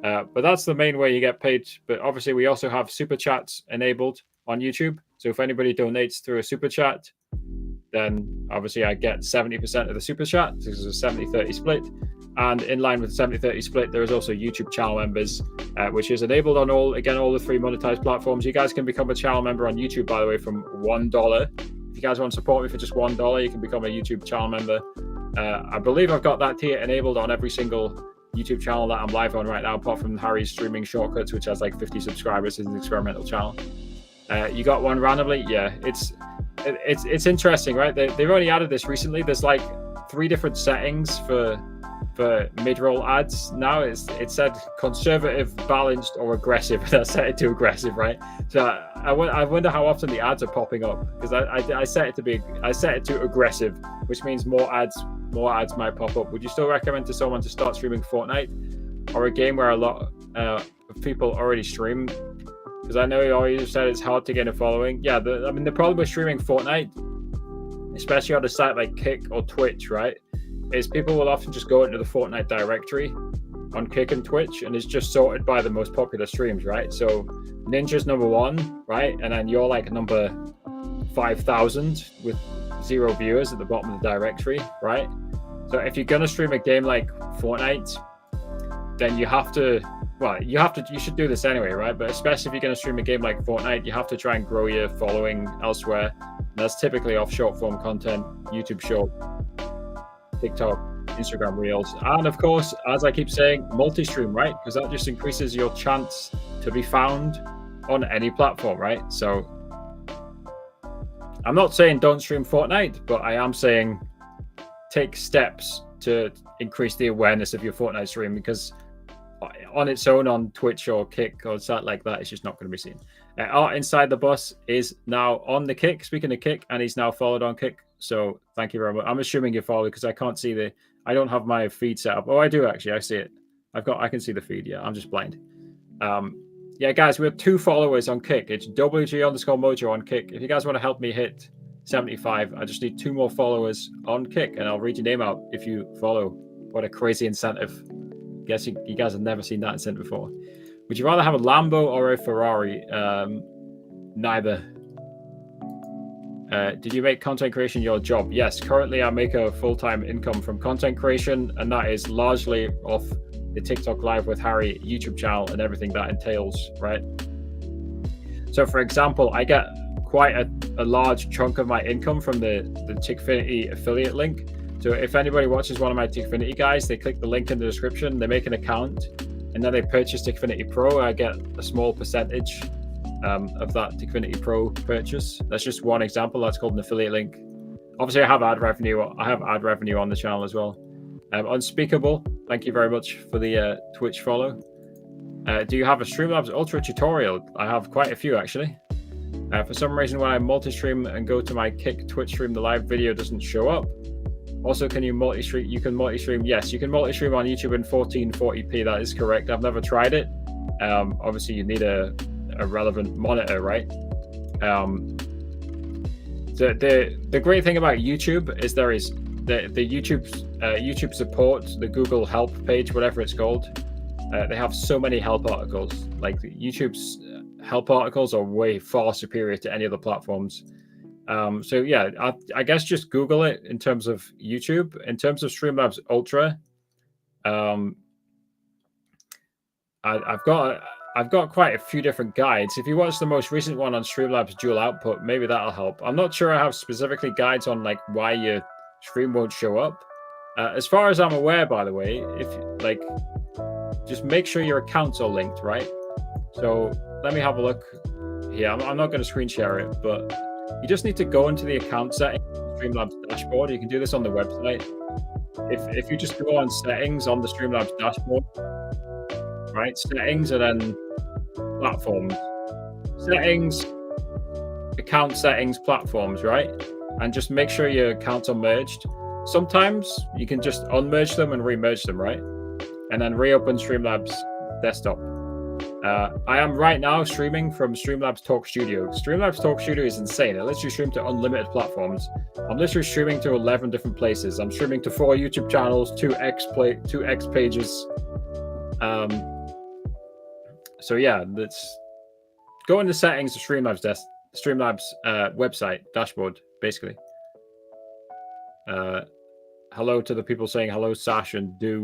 But that's the main way you get paid. But obviously we also have super chats enabled on YouTube. So if anybody donates through a super chat, then obviously I get 70% of the super chat. This is a 70-30 split. And in line with the 70-30 split, there is also YouTube channel members, which is enabled on all the 3 monetized platforms. You guys can become a channel member on YouTube, by the way, from $1. If you guys want to support me for just $1, you can become a YouTube channel member. I believe I've got that tier enabled on every single YouTube channel that I'm live on right now, apart from Harry's Streaming Shortcuts, which has like 50 subscribers. It's an experimental channel. You got one randomly? Yeah, it's interesting, right? They've only added this recently. There's like 3 different settings for mid-roll ads now. It said conservative, balanced, or aggressive. That's set it to aggressive, right? So I wonder how often the ads are popping up, because I set it to aggressive, which means more ads more ads might pop up. Would you still recommend to someone to start streaming Fortnite or a game where a lot of people already stream? Because I know you already said it's hard to get a following. Yeah, I mean, the problem with streaming Fortnite, especially on a site like Kick or Twitch, right, is people will often just go into the Fortnite directory on Kick and Twitch, and it's just sorted by the most popular streams, right? So Ninja's number 1, right? And then you're like number 5,000 with 0 viewers at the bottom of the directory, right? So if you're gonna stream a game like Fortnite, then you have to, well, you should do this anyway, right? But especially if you're gonna stream a game like Fortnite, you have to try and grow your following elsewhere. And that's typically off short form content, YouTube Short, TikTok, Instagram Reels, and of course, as I keep saying, multi-stream, right? Because that just increases your chance to be found on any platform, right? So I'm not saying don't stream Fortnite, but I am saying take steps to increase the awareness of your Fortnite stream, because on its own on Twitch or Kick or something like that, it's just not going to be seen. Art Inside the Bus is now on the Kick, speaking of Kick, and he's now followed on Kick. So thank you very much. I'm assuming you follow because I can't see I don't have my feed set up. Oh, I do actually. I see it. I can see the feed. Yeah, I'm just blind. Yeah, guys, we have 2 followers on Kick. It's WG_Mojo on Kick. If you guys want to help me hit 75, I just need 2 more followers on Kick, and I'll read your name out if you follow. What a crazy incentive. Guess you guys have never seen that incentive before. Would you rather have a Lambo or a Ferrari? Neither. Did you make content creation your job? Yes, currently I make a full-time income from content creation, and that is largely off the TikTok Live with Harry YouTube channel and everything that entails, right? So for example, I get quite a large chunk of my income from the Tickfinity affiliate link. So if anybody watches one of my Tickfinity guys, they click the link in the description, they make an account, and then they purchase Tickfinity Pro. I get a small percentage of that Tickfinity Pro purchase. That's just one example. That's called an affiliate link. Obviously, I have ad revenue. On the channel as well. Unspeakable, thank you very much for the Twitch follow. Do you have a Streamlabs Ultra tutorial? I have quite a few actually. For some reason, when I multi-stream and go to my Kick Twitch stream, the live video doesn't show up. Also, can you multi-stream? You can multi-stream. Yes, you can multi-stream on YouTube in 1440p. That is correct. I've never tried it. Obviously, you need a relevant monitor, right? The great thing about YouTube is there is the YouTube support, the Google help page, whatever it's called. They have so many help articles. Like YouTube's help articles are way far superior to any other platforms. So yeah, I guess just Google it in terms of YouTube. In terms of Streamlabs Ultra, I've got quite a few different guides. If you watch the most recent one on Streamlabs Dual Output, maybe that'll help. I'm not sure I have specifically guides on like why your stream won't show up. As far as I'm aware, by the way, if like, just make sure your accounts are linked, right? So let me have a look here. I'm not going to screen share it, but you just need to go into the account settings, Streamlabs dashboard. You can do this on the website. If you just go on settings on the Streamlabs dashboard, right? Settings and then platforms. Settings, account settings, platforms, right? And just make sure your accounts are merged. Sometimes you can just unmerge them and remerge them, right? And then reopen Streamlabs desktop. I am right now streaming from Streamlabs Talk Studio. Streamlabs Talk Studio is insane. It lets you stream to unlimited platforms. I'm literally streaming to 11 different places. I'm streaming to 4 YouTube channels, 2 X pages. So yeah, let's go into settings of Streamlabs website dashboard, basically. Hello to the people saying hello, Sash and Do.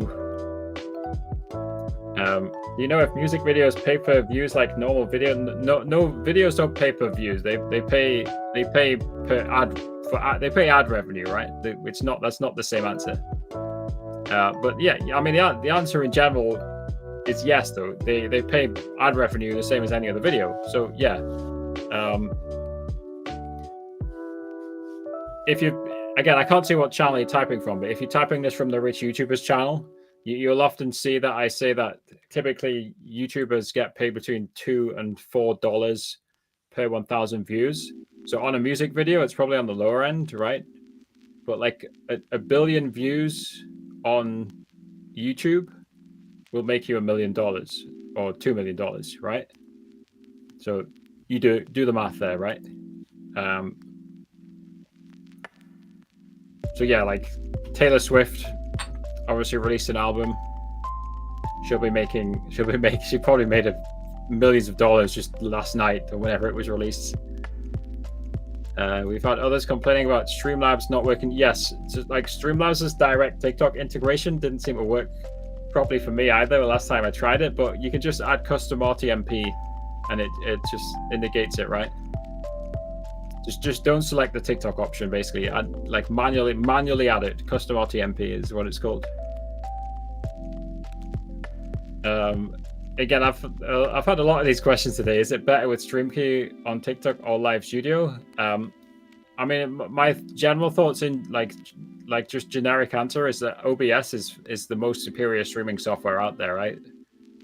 You know, if music videos pay per views like normal video, no videos don't pay per views. They pay per ad they pay ad revenue, right? That's not the same answer. But yeah, I mean the answer in general is yes. Though they pay ad revenue the same as any other video. So yeah, if you again, I can't see what channel you're typing from, but if you're typing this from the Rich YouTubers channel, you'll often see that I say that typically YouTubers get paid between $2 and $4 per 1,000 views. So on a music video, it's probably on the lower end, right? but like a billion views on YouTube will make you $1 million or $2 million, right? So you do the math there, right? So yeah, like Taylor Swift obviously released an album. She probably made millions of dollars just last night or whenever it was released. We've had others complaining about Streamlabs not working. Yes, like Streamlabs' direct TikTok integration didn't seem to work properly for me either the last time I tried it, but you can just add custom RTMP and it just indicates it, right? Just don't select the TikTok option, basically. Add, like manually add it. Custom RTMP is what it's called. Again, I've had a lot of these questions today. Is it better with StreamKey on TikTok or Live Studio? I mean, my general thoughts in like just generic answer is that OBS is the most superior streaming software out there, right?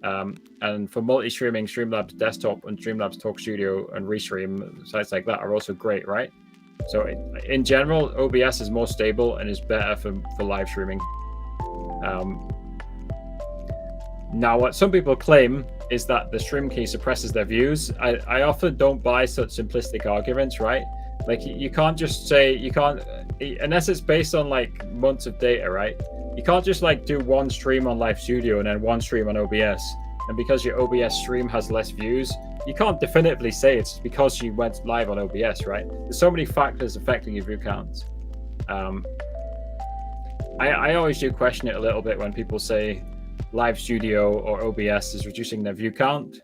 And for multi-streaming, Streamlabs Desktop and Streamlabs Talk Studio and Restream, sites like that are also great, right? So in general, OBS is more stable and is better for live streaming. Now, what some people claim is that the stream key suppresses their views. I often don't buy such simplistic arguments, right? Like you can't just say, unless it's based on like months of data, right? You can't just like do one stream on Live Studio and then one stream on OBS. And because your OBS stream has less views, you can't definitively say it's because you went live on OBS, right? There's so many factors affecting your view count. I always do question it a little bit when people say Live Studio or OBS is reducing their view count.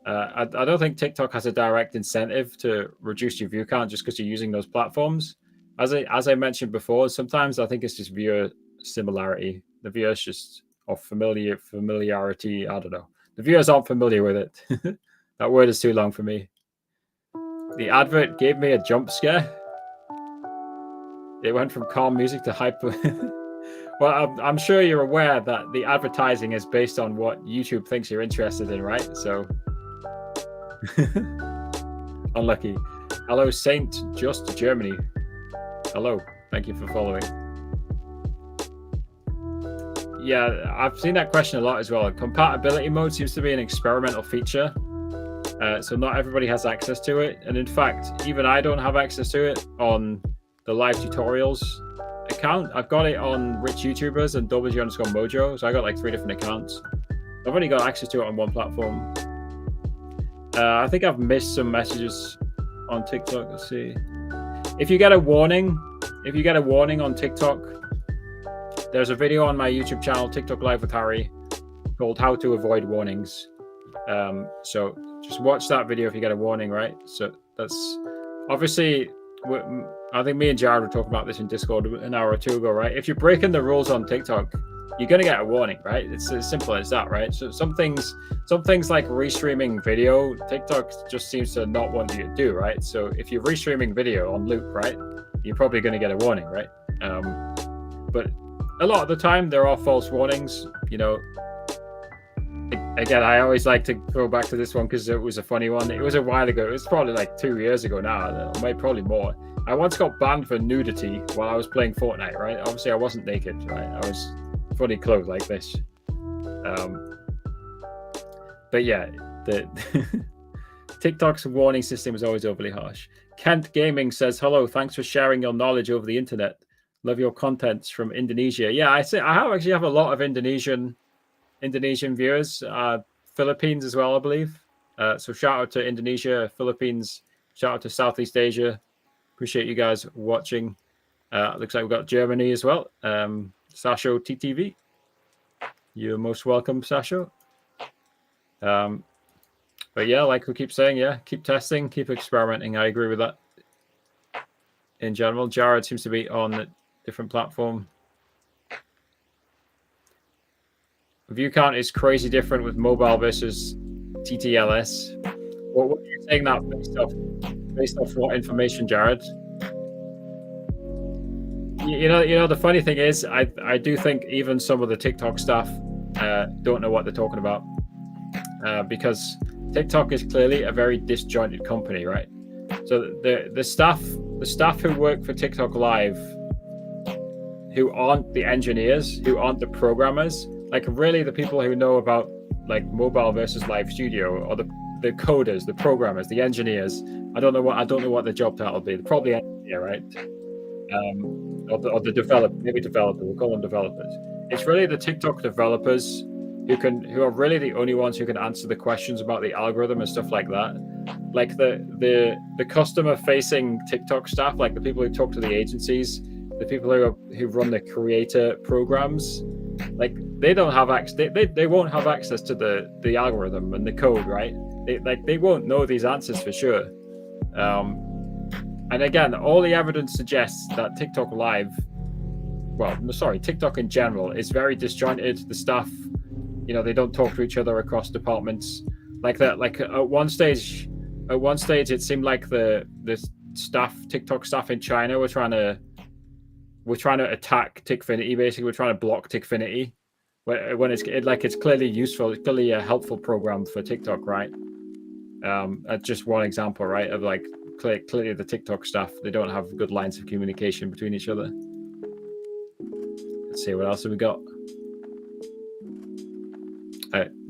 I don't think TikTok has a direct incentive to reduce your view count just because you're using those platforms. As I mentioned before, sometimes I think it's just viewer similarity. The viewers just of familiarity. I don't know. The viewers aren't familiar with it. That word is too long for me. The advert gave me a jump scare. It went from calm music to hyper. Well, I'm sure you're aware that the advertising is based on what YouTube thinks you're interested in, right? So, unlucky. Hello, Saint Just Germany. Hello, thank you for following. Yeah, I've seen that question a lot as well. Compatibility mode seems to be an experimental feature. So not everybody has access to it. And in fact, even I don't have access to it on the live tutorials account. I've got it on Rich YouTubers and WG_Mojo. So I got like 3 different accounts. I've only got access to it on one platform. I think I've missed some messages on TikTok. Let's see. If you get a warning on TikTok, there's a video on my YouTube channel, TikTok Live with Harry, called How to Avoid Warnings. So just watch that video if you get a warning, right? So that's obviously, I think me and Jared were talking about this in Discord an hour or two ago, right? If you're breaking the rules on TikTok, you're going to get a warning, right? It's as simple as that, right? So some things like restreaming video, TikTok just seems to not want you to do, right? So if you're restreaming video on loop, right, you're probably going to get a warning, right? But a lot of the time there are false warnings, you know. Again, I always like to go back to this one because it was a funny one. It was a while ago. It was probably like 2 years ago now, maybe probably more. I once got banned for nudity while I was playing Fortnite, right? Obviously I wasn't naked, right? I was fully clothed like this. But yeah, the TikTok's warning system is always overly harsh. Kent Gaming says, hello, thanks for sharing your knowledge over the internet. Love your contents from Indonesia. Yeah, I actually have a lot of Indonesian viewers, Philippines as well, I believe. So shout out to Indonesia, Philippines, shout out to Southeast Asia. Appreciate you guys watching. Looks like we've got Germany as well. Sasho TTV. You're most welcome, Sasho. But yeah, like we keep saying, yeah, keep testing, keep experimenting. I agree with that. In general, Jared seems to be on a different platform. View count is crazy different with mobile versus TTLS. What are you saying that based off what information, Jared? You know, the funny thing is, I do think even some of the TikTok staff don't know what they're talking about, because TikTok is clearly a very disjointed company, right? So the staff who work for TikTok Live who aren't the engineers, who aren't the programmers, like really the people who know about like mobile versus live studio, or the coders, the programmers, the engineers. I don't know what the job title will be. Probably engineer, right? Or the developer, maybe developer. We'll call them developers. It's really the TikTok developers who are really the only ones who can answer the questions about the algorithm and stuff like that. Like the customer facing TikTok staff, like the people who talk to the agencies, the people who run the creator programs, like they don't have access. They won't have access to the algorithm and the code, right? They won't know these answers for sure. And again, all the evidence suggests that TikTok Live, TikTok in general is very disjointed. The staff, they don't talk to each other across departments like that. Like at one stage, it seemed like the TikTok staff in China were trying to attack Tickfinity. Basically, we're trying to block Tickfinity when it's clearly useful. It's clearly a helpful program for TikTok, right? Just one example, right? Of like clearly the TikTok staff, they don't have good lines of communication between each other. Let's see, what else have we got?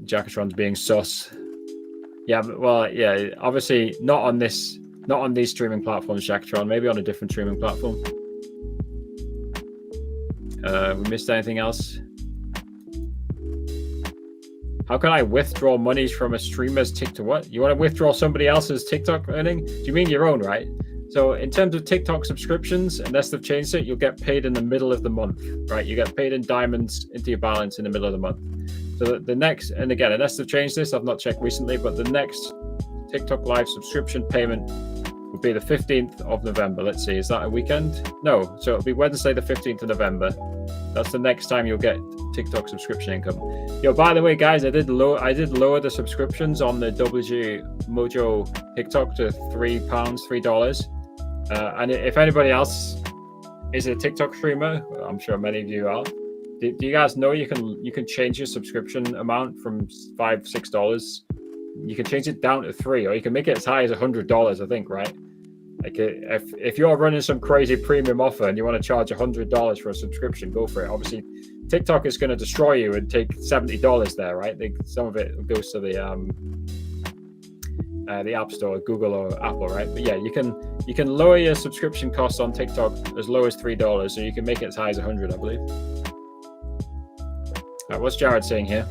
Jackatron's being sus. Yeah, obviously not on these streaming platforms, Jackatron. Maybe on a different streaming platform. We missed anything else? How can I withdraw monies from a streamer's TikTok? What? You want to withdraw somebody else's TikTok earning? Do you mean your own, right? So in terms of TikTok subscriptions, unless they've changed it, you'll get paid in the middle of the month, right? You get paid in diamonds into your balance in the middle of the month. So the next, and again, unless they've changed this, I've not checked recently, but the next TikTok Live subscription payment would be the 15th of November. Let's see, is that a weekend? No, so it'll be Wednesday, the 15th of November. That's the next time you'll get TikTok subscription income. Yo, by the way, guys, I did lower the subscriptions on the WG Mojo TikTok to $3. And if anybody else is a TikTok streamer, I'm sure many of you are. Do you guys know you can change your subscription amount from $5-6? You can change it down to $3, or you can make it as high as $100. I think, right? Like if you're running some crazy premium offer and you want to charge $100 for a subscription, go for it. Obviously, TikTok is going to destroy you and take $70 there, right? Some of it goes to the App Store, Google or Apple, right? But yeah, you can lower your subscription costs on TikTok as low as $3, so you can make it as high as $100, I believe. All right, what's Jared saying here?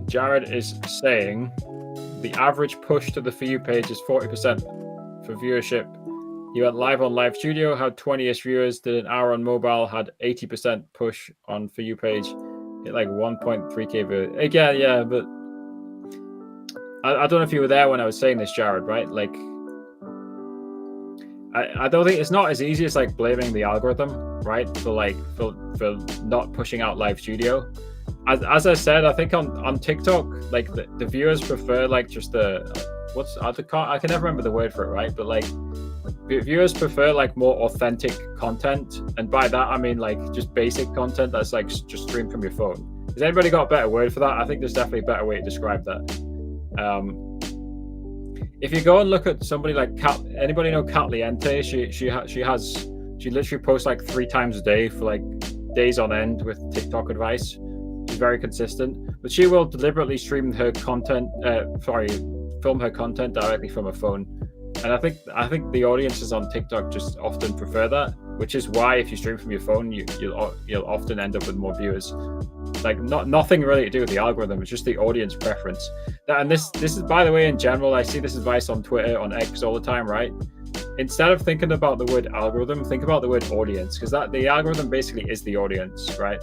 Jared is saying the average push to the For You page is 40% for viewership. He went live on Live Studio, had 20-ish viewers, did an hour on mobile, had 80% push on For You page, hit like 1.3k viewers. Again, yeah, but I don't know if you were there when I was saying this, Jared, right? Like, I don't think it's not as easy as like blaming the algorithm, right? For not pushing out Live Studio. As I said, I think on TikTok, like the viewers prefer like just I can never remember the word for it, right? But like viewers prefer like more authentic content, and by that I mean like just basic content that's like just streamed from your phone. Has anybody got a better word for that? I think there's definitely a better way to describe that. If you go and look at somebody like anybody know Kat Liente? She literally posts like 3 times a day for like days on end with TikTok advice. She's very consistent, but she will deliberately stream her content. Film her content directly from her phone, and I think the audiences on TikTok just often prefer that, which is why if you stream from your phone, you'll often end up with more viewers. Like nothing really to do with the algorithm. It's just the audience preference. And this is, by the way, in general, I see this advice on Twitter, on X all the time, right? Instead of thinking about the word algorithm, think about the word audience, because the algorithm basically is the audience, right?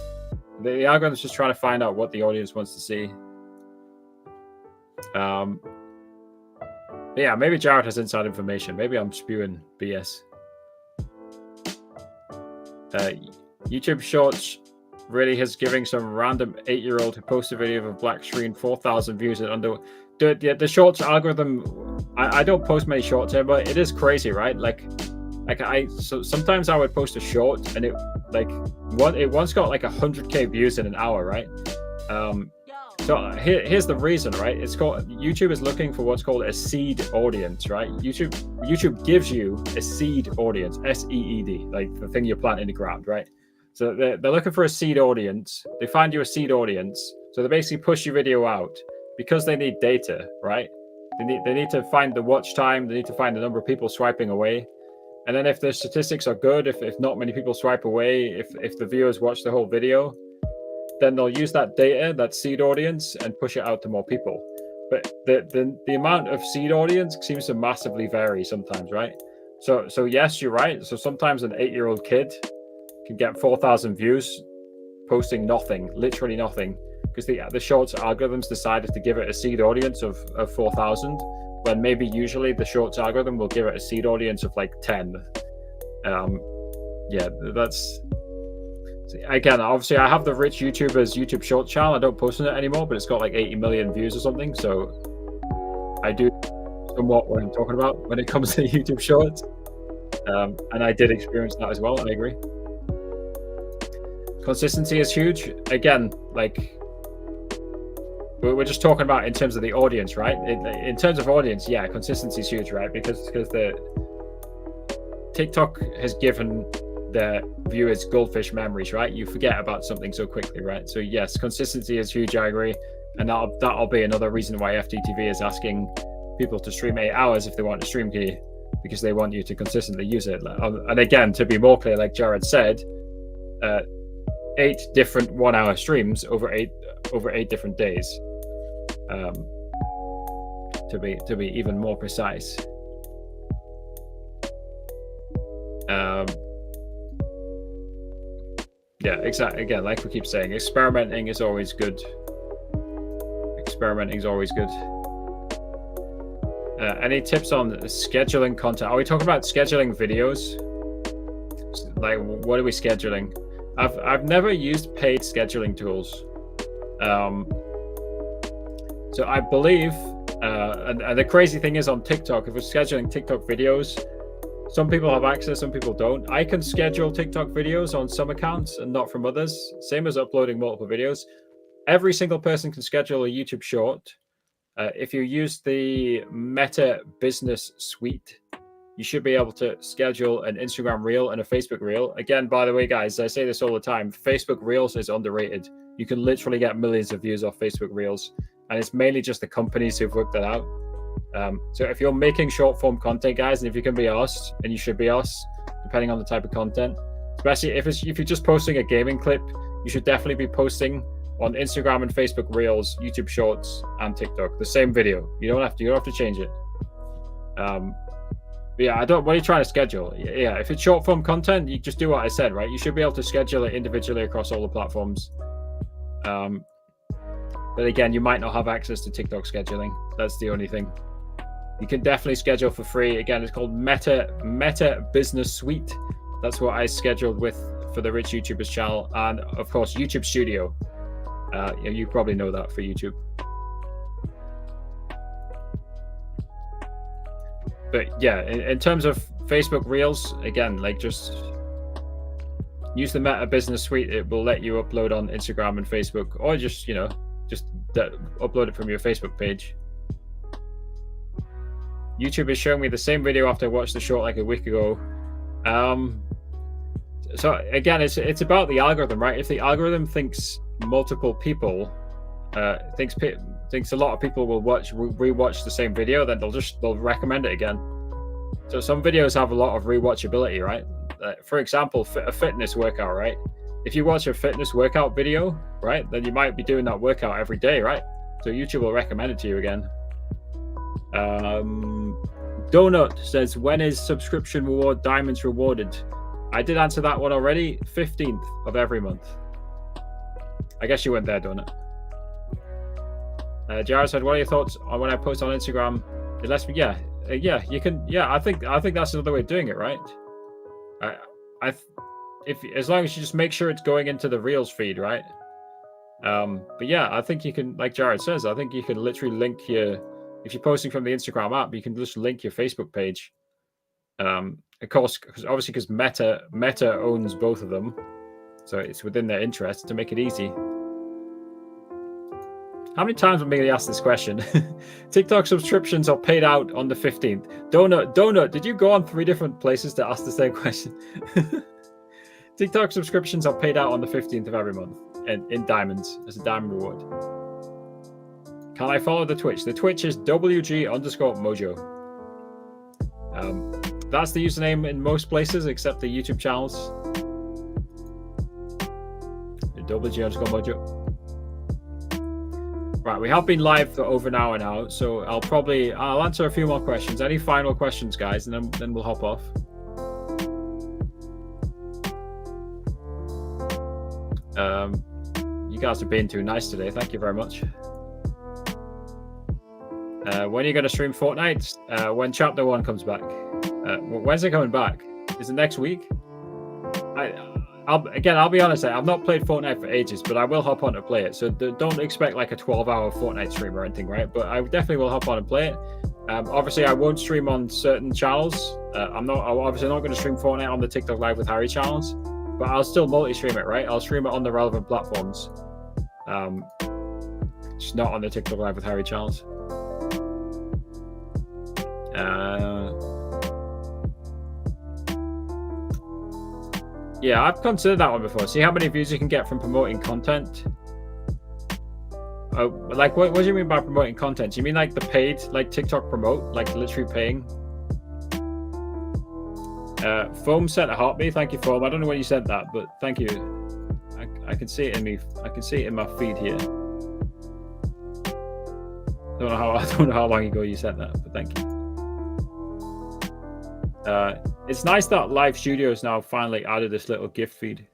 The algorithm is just trying to find out what the audience wants to see. Yeah, maybe Jared has inside information. Maybe I'm spewing BS. YouTube Shorts really has giving some random 8-year-old who posted a video of a black screen 4,000 views at under. The Shorts algorithm. I don't post many shorts here, but it is crazy, right? So sometimes I would post a short and it once got like 100k views in an hour, right? So here's the reason, right? It's called, YouTube is looking for what's called a seed audience, right? YouTube gives you a seed audience, SEED, like the thing you plant in the ground, right? So they're looking for a seed audience. They find you a seed audience. So they basically push your video out because they need data, right? They need to find the watch time. They need to find the number of people swiping away. And then if the statistics are good, if not many people swipe away, if the viewers watch the whole video, then they'll use that data, that seed audience, and push it out to more people. But the amount of seed audience seems to massively vary sometimes, right? So yes, you're right. So sometimes an 8-year-old kid can get 4,000 views posting nothing, literally nothing, because the Shorts algorithms decided to give it a seed audience of 4,000, when maybe usually the Shorts algorithm will give it a seed audience of like 10. Yeah, that's... Again, obviously, I have the Rich YouTubers YouTube Short channel. I don't post on it anymore, but it's got like 80 million views or something. So I do somewhat what I'm talking about when it comes to YouTube Shorts. And I did experience that as well. I agree. Consistency is huge. Again, like we're just talking about in terms of the audience, right? In terms of audience, yeah, consistency is huge, right? Because the TikTok has given the viewers goldfish memories, right? You forget about something so quickly, right? So yes, consistency is huge. I agree, and that'll be another reason why FTTV is asking people to stream 8 hours if they want to stream key, because they want you to consistently use it. And again, to be more clear, like Jared said, 8 different 1-hour streams over eight different days, to be even more precise. Yeah, exactly. Again, like we keep saying, experimenting is always good. Experimenting is always good. Any tips on scheduling content? Are we talking about scheduling videos? Like, what are we scheduling? I've never used paid scheduling tools. So I believe, and the crazy thing is on TikTok, if we're scheduling TikTok videos, some people have access, some people don't. I can schedule TikTok videos on some accounts and not from others. Same as uploading multiple videos. Every single person can schedule a YouTube short. If you use the Meta Business Suite, you should be able to schedule an Instagram Reel and a Facebook Reel. Again, by the way, guys, I say this all the time. Facebook Reels is underrated. You can literally get millions of views off Facebook Reels. And it's mainly just the companies who've worked that out. So if you're making short form content, guys, and if you can be us, and you should be us, depending on the type of content, especially if you're just posting a gaming clip, you should definitely be posting on Instagram and Facebook Reels, YouTube Shorts, and TikTok the same video. You don't have to change it. Yeah, what are you trying to schedule? Yeah, if it's short form content, you just do what I said, right? You should be able to schedule it individually across all the platforms. But again, you might not have access to TikTok scheduling. That's the only thing. You can definitely schedule for free. Again, it's called Meta Business Suite. That's what I scheduled with for the Rich YouTubers channel, and of course YouTube Studio. You probably know that for YouTube. But yeah, in terms of Facebook Reels, again, like just use the Meta Business Suite. It will let you upload on Instagram and Facebook, or just upload it from your Facebook page. YouTube is showing me the same video after I watched the short like a week ago. So again, it's about the algorithm, right? If the algorithm thinks multiple people, thinks a lot of people will rewatch the same video, then they'll recommend it again. So some videos have a lot of rewatchability, right? For example, a fitness workout, right? If you watch a fitness workout video, right, then you might be doing that workout every day, right? So YouTube will recommend it to you again. Donut says, when is subscription reward diamonds rewarded? I did answer that one already. 15th of every month. I guess you went there, Donut. Jared said, what are your thoughts on when I post on Instagram? It lets me, yeah, you can, yeah, I think that's another way of doing it, right? As long as you just make sure it's going into the Reels feed, right? But yeah, I think you can, like Jared says, I think you can literally link if you're posting from the Instagram app, you can just link your Facebook page. Of course, because Meta owns both of them, so it's within their interest to make it easy. How many times am I going to ask this question? TikTok subscriptions are paid out on the 15th. Donut, did you go on 3 different places to ask the same question? TikTok subscriptions are paid out on the 15th of every month in diamonds as a diamond reward. Can I follow the Twitch? The Twitch is WG_Mojo. That's the username in most places except the YouTube channels. WG_Mojo. Right, we have been live for over an hour now, so I'll answer a few more questions. Any final questions, guys, and then we'll hop off. You guys are being too nice today. Thank you very much. When are you going to stream Fortnite? When Chapter 1 comes back. When's it coming back? Is it next week? I'll be honest, I've not played Fortnite for ages, but I will hop on to play it. So don't expect like a 12-hour Fortnite stream or anything, right? But I definitely will hop on and play it. Obviously, I won't stream on certain channels. I'm obviously not going to stream Fortnite on the TikTok Live with Harry channels, but I'll still multi-stream it, right? I'll stream it on the relevant platforms. Just not on the TikTok Live with Harry channels. Yeah, I've considered that one before. See how many views you can get from promoting content. Like, what do you mean by promoting content? Do you mean like the paid, like TikTok promote, like literally paying? Foam sent a heartbeat. Thank you, Foam. I don't know when you sent that, but thank you. I can see it in me. I can see it in my feed here. I don't know how long ago you sent that, but thank you. It's nice that Live Studios now finally added this little gift feed.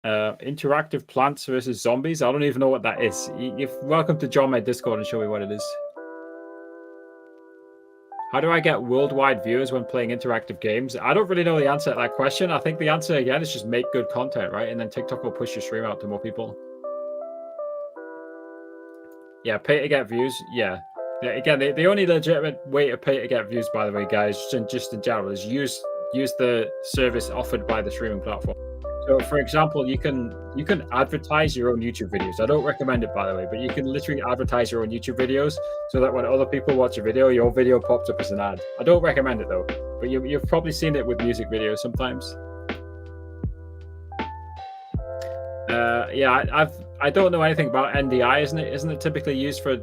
Interactive plants versus zombies. I don't even know what that is. You're welcome to join my Discord and show me what it is. How do I get worldwide viewers when playing interactive games? I don't really know the answer to that question. I think the answer again is just make good content, right? And then TikTok will push your stream out to more people. Yeah, pay to get views. Yeah. Yeah, again, the only legitimate way to pay to get views, by the way, guys, just in general, is use the service offered by the streaming platform. So, for example, you can advertise your own YouTube videos. I don't recommend it, by the way, but you can literally advertise your own YouTube videos so that when other people watch a video, your video pops up as an ad. I don't recommend it though, but you've probably seen it with music videos sometimes. Yeah, I don't know anything about NDI. Isn't it typically used for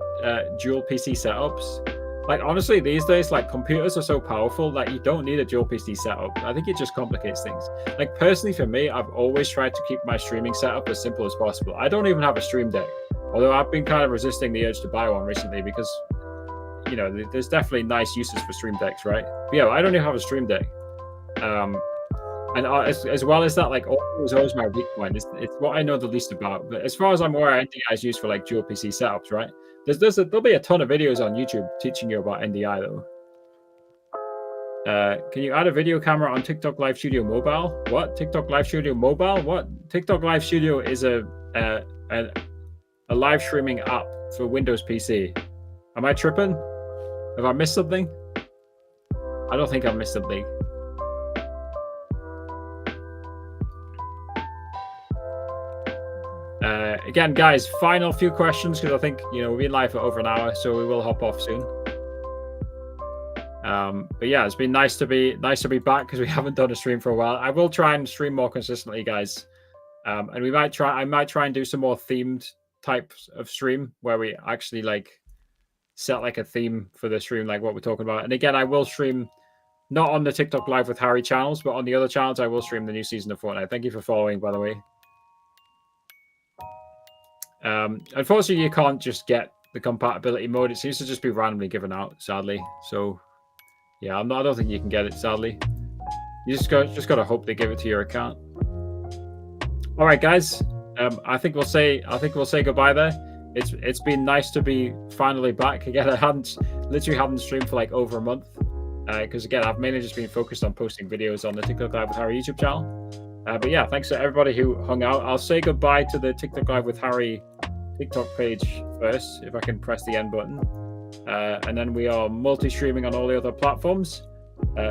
dual PC setups? Like, honestly, these days, like, computers are so powerful that you don't need a dual PC setup. I think it just complicates things. Like, personally, for me, I've always tried to keep my streaming setup as simple as possible. I don't even have a Stream Deck, although I've been kind of resisting the urge to buy one recently because, you know, there's definitely nice uses for Stream Decks, right? But yeah, I don't even have a Stream Deck. And as well as that, like, audio is always my weak point. It's what I know the least about. But as far as I'm aware, NDI is used for like dual PC setups, right? There'll be a ton of videos on YouTube teaching you about NDI though. Can you add a video camera on TikTok Live Studio Mobile? What? TikTok Live Studio Mobile? What? TikTok Live Studio is a live streaming app for Windows PC. Am I tripping? Have I missed something? I don't think I've missed something. Again, guys, final few questions because I think, you know, we've been live for over an hour, so we will hop off soon. But yeah, it's been nice to be back because we haven't done a stream for a while. I will try and stream more consistently, guys. And I might try and do some more themed types of stream where we actually like set like a theme for the stream, like what we're talking about. And again, I will stream not on the TikTok Live with Harry channels, but on the other channels, I will stream the new season of Fortnite. Thank you for following, by the way. Unfortunately, you can't just get the compatibility mode. It seems to just be randomly given out, sadly. So, yeah, I don't think you can get it, sadly. You just got to hope they give it to your account. All right, guys. I think we'll say goodbye there. It's been nice to be finally back again. I literally haven't streamed for like over a month because again, I've mainly just been focused on posting videos on the TikTok Live with Harry YouTube channel. But yeah, thanks to everybody who hung out. I'll say goodbye to the TikTok Live with Harry TikTok page first, if I can press the end button. And then we are multi-streaming on all the other platforms.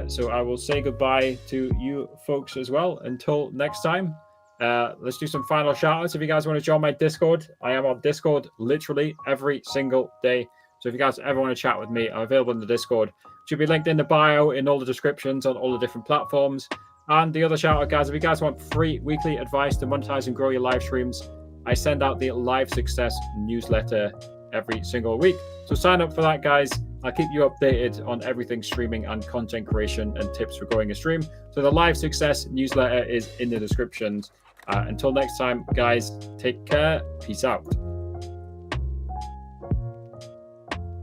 So I will say goodbye to you folks as well. Until next time, Let's do some final shout outs. If you guys want to join my Discord, I am on Discord literally every single day. So if you guys ever want to chat with me, I'm available in the Discord. Should be linked in the bio, in all the descriptions on all the different platforms. And the other shout out, guys, if you guys want free weekly advice to monetize and grow your live streams, I send out the Live Success newsletter every single week. So sign up for that, guys. I'll keep you updated on everything streaming and content creation and tips for growing a stream. So the Live Success newsletter is in the descriptions. Until next time, guys, take care. Peace out.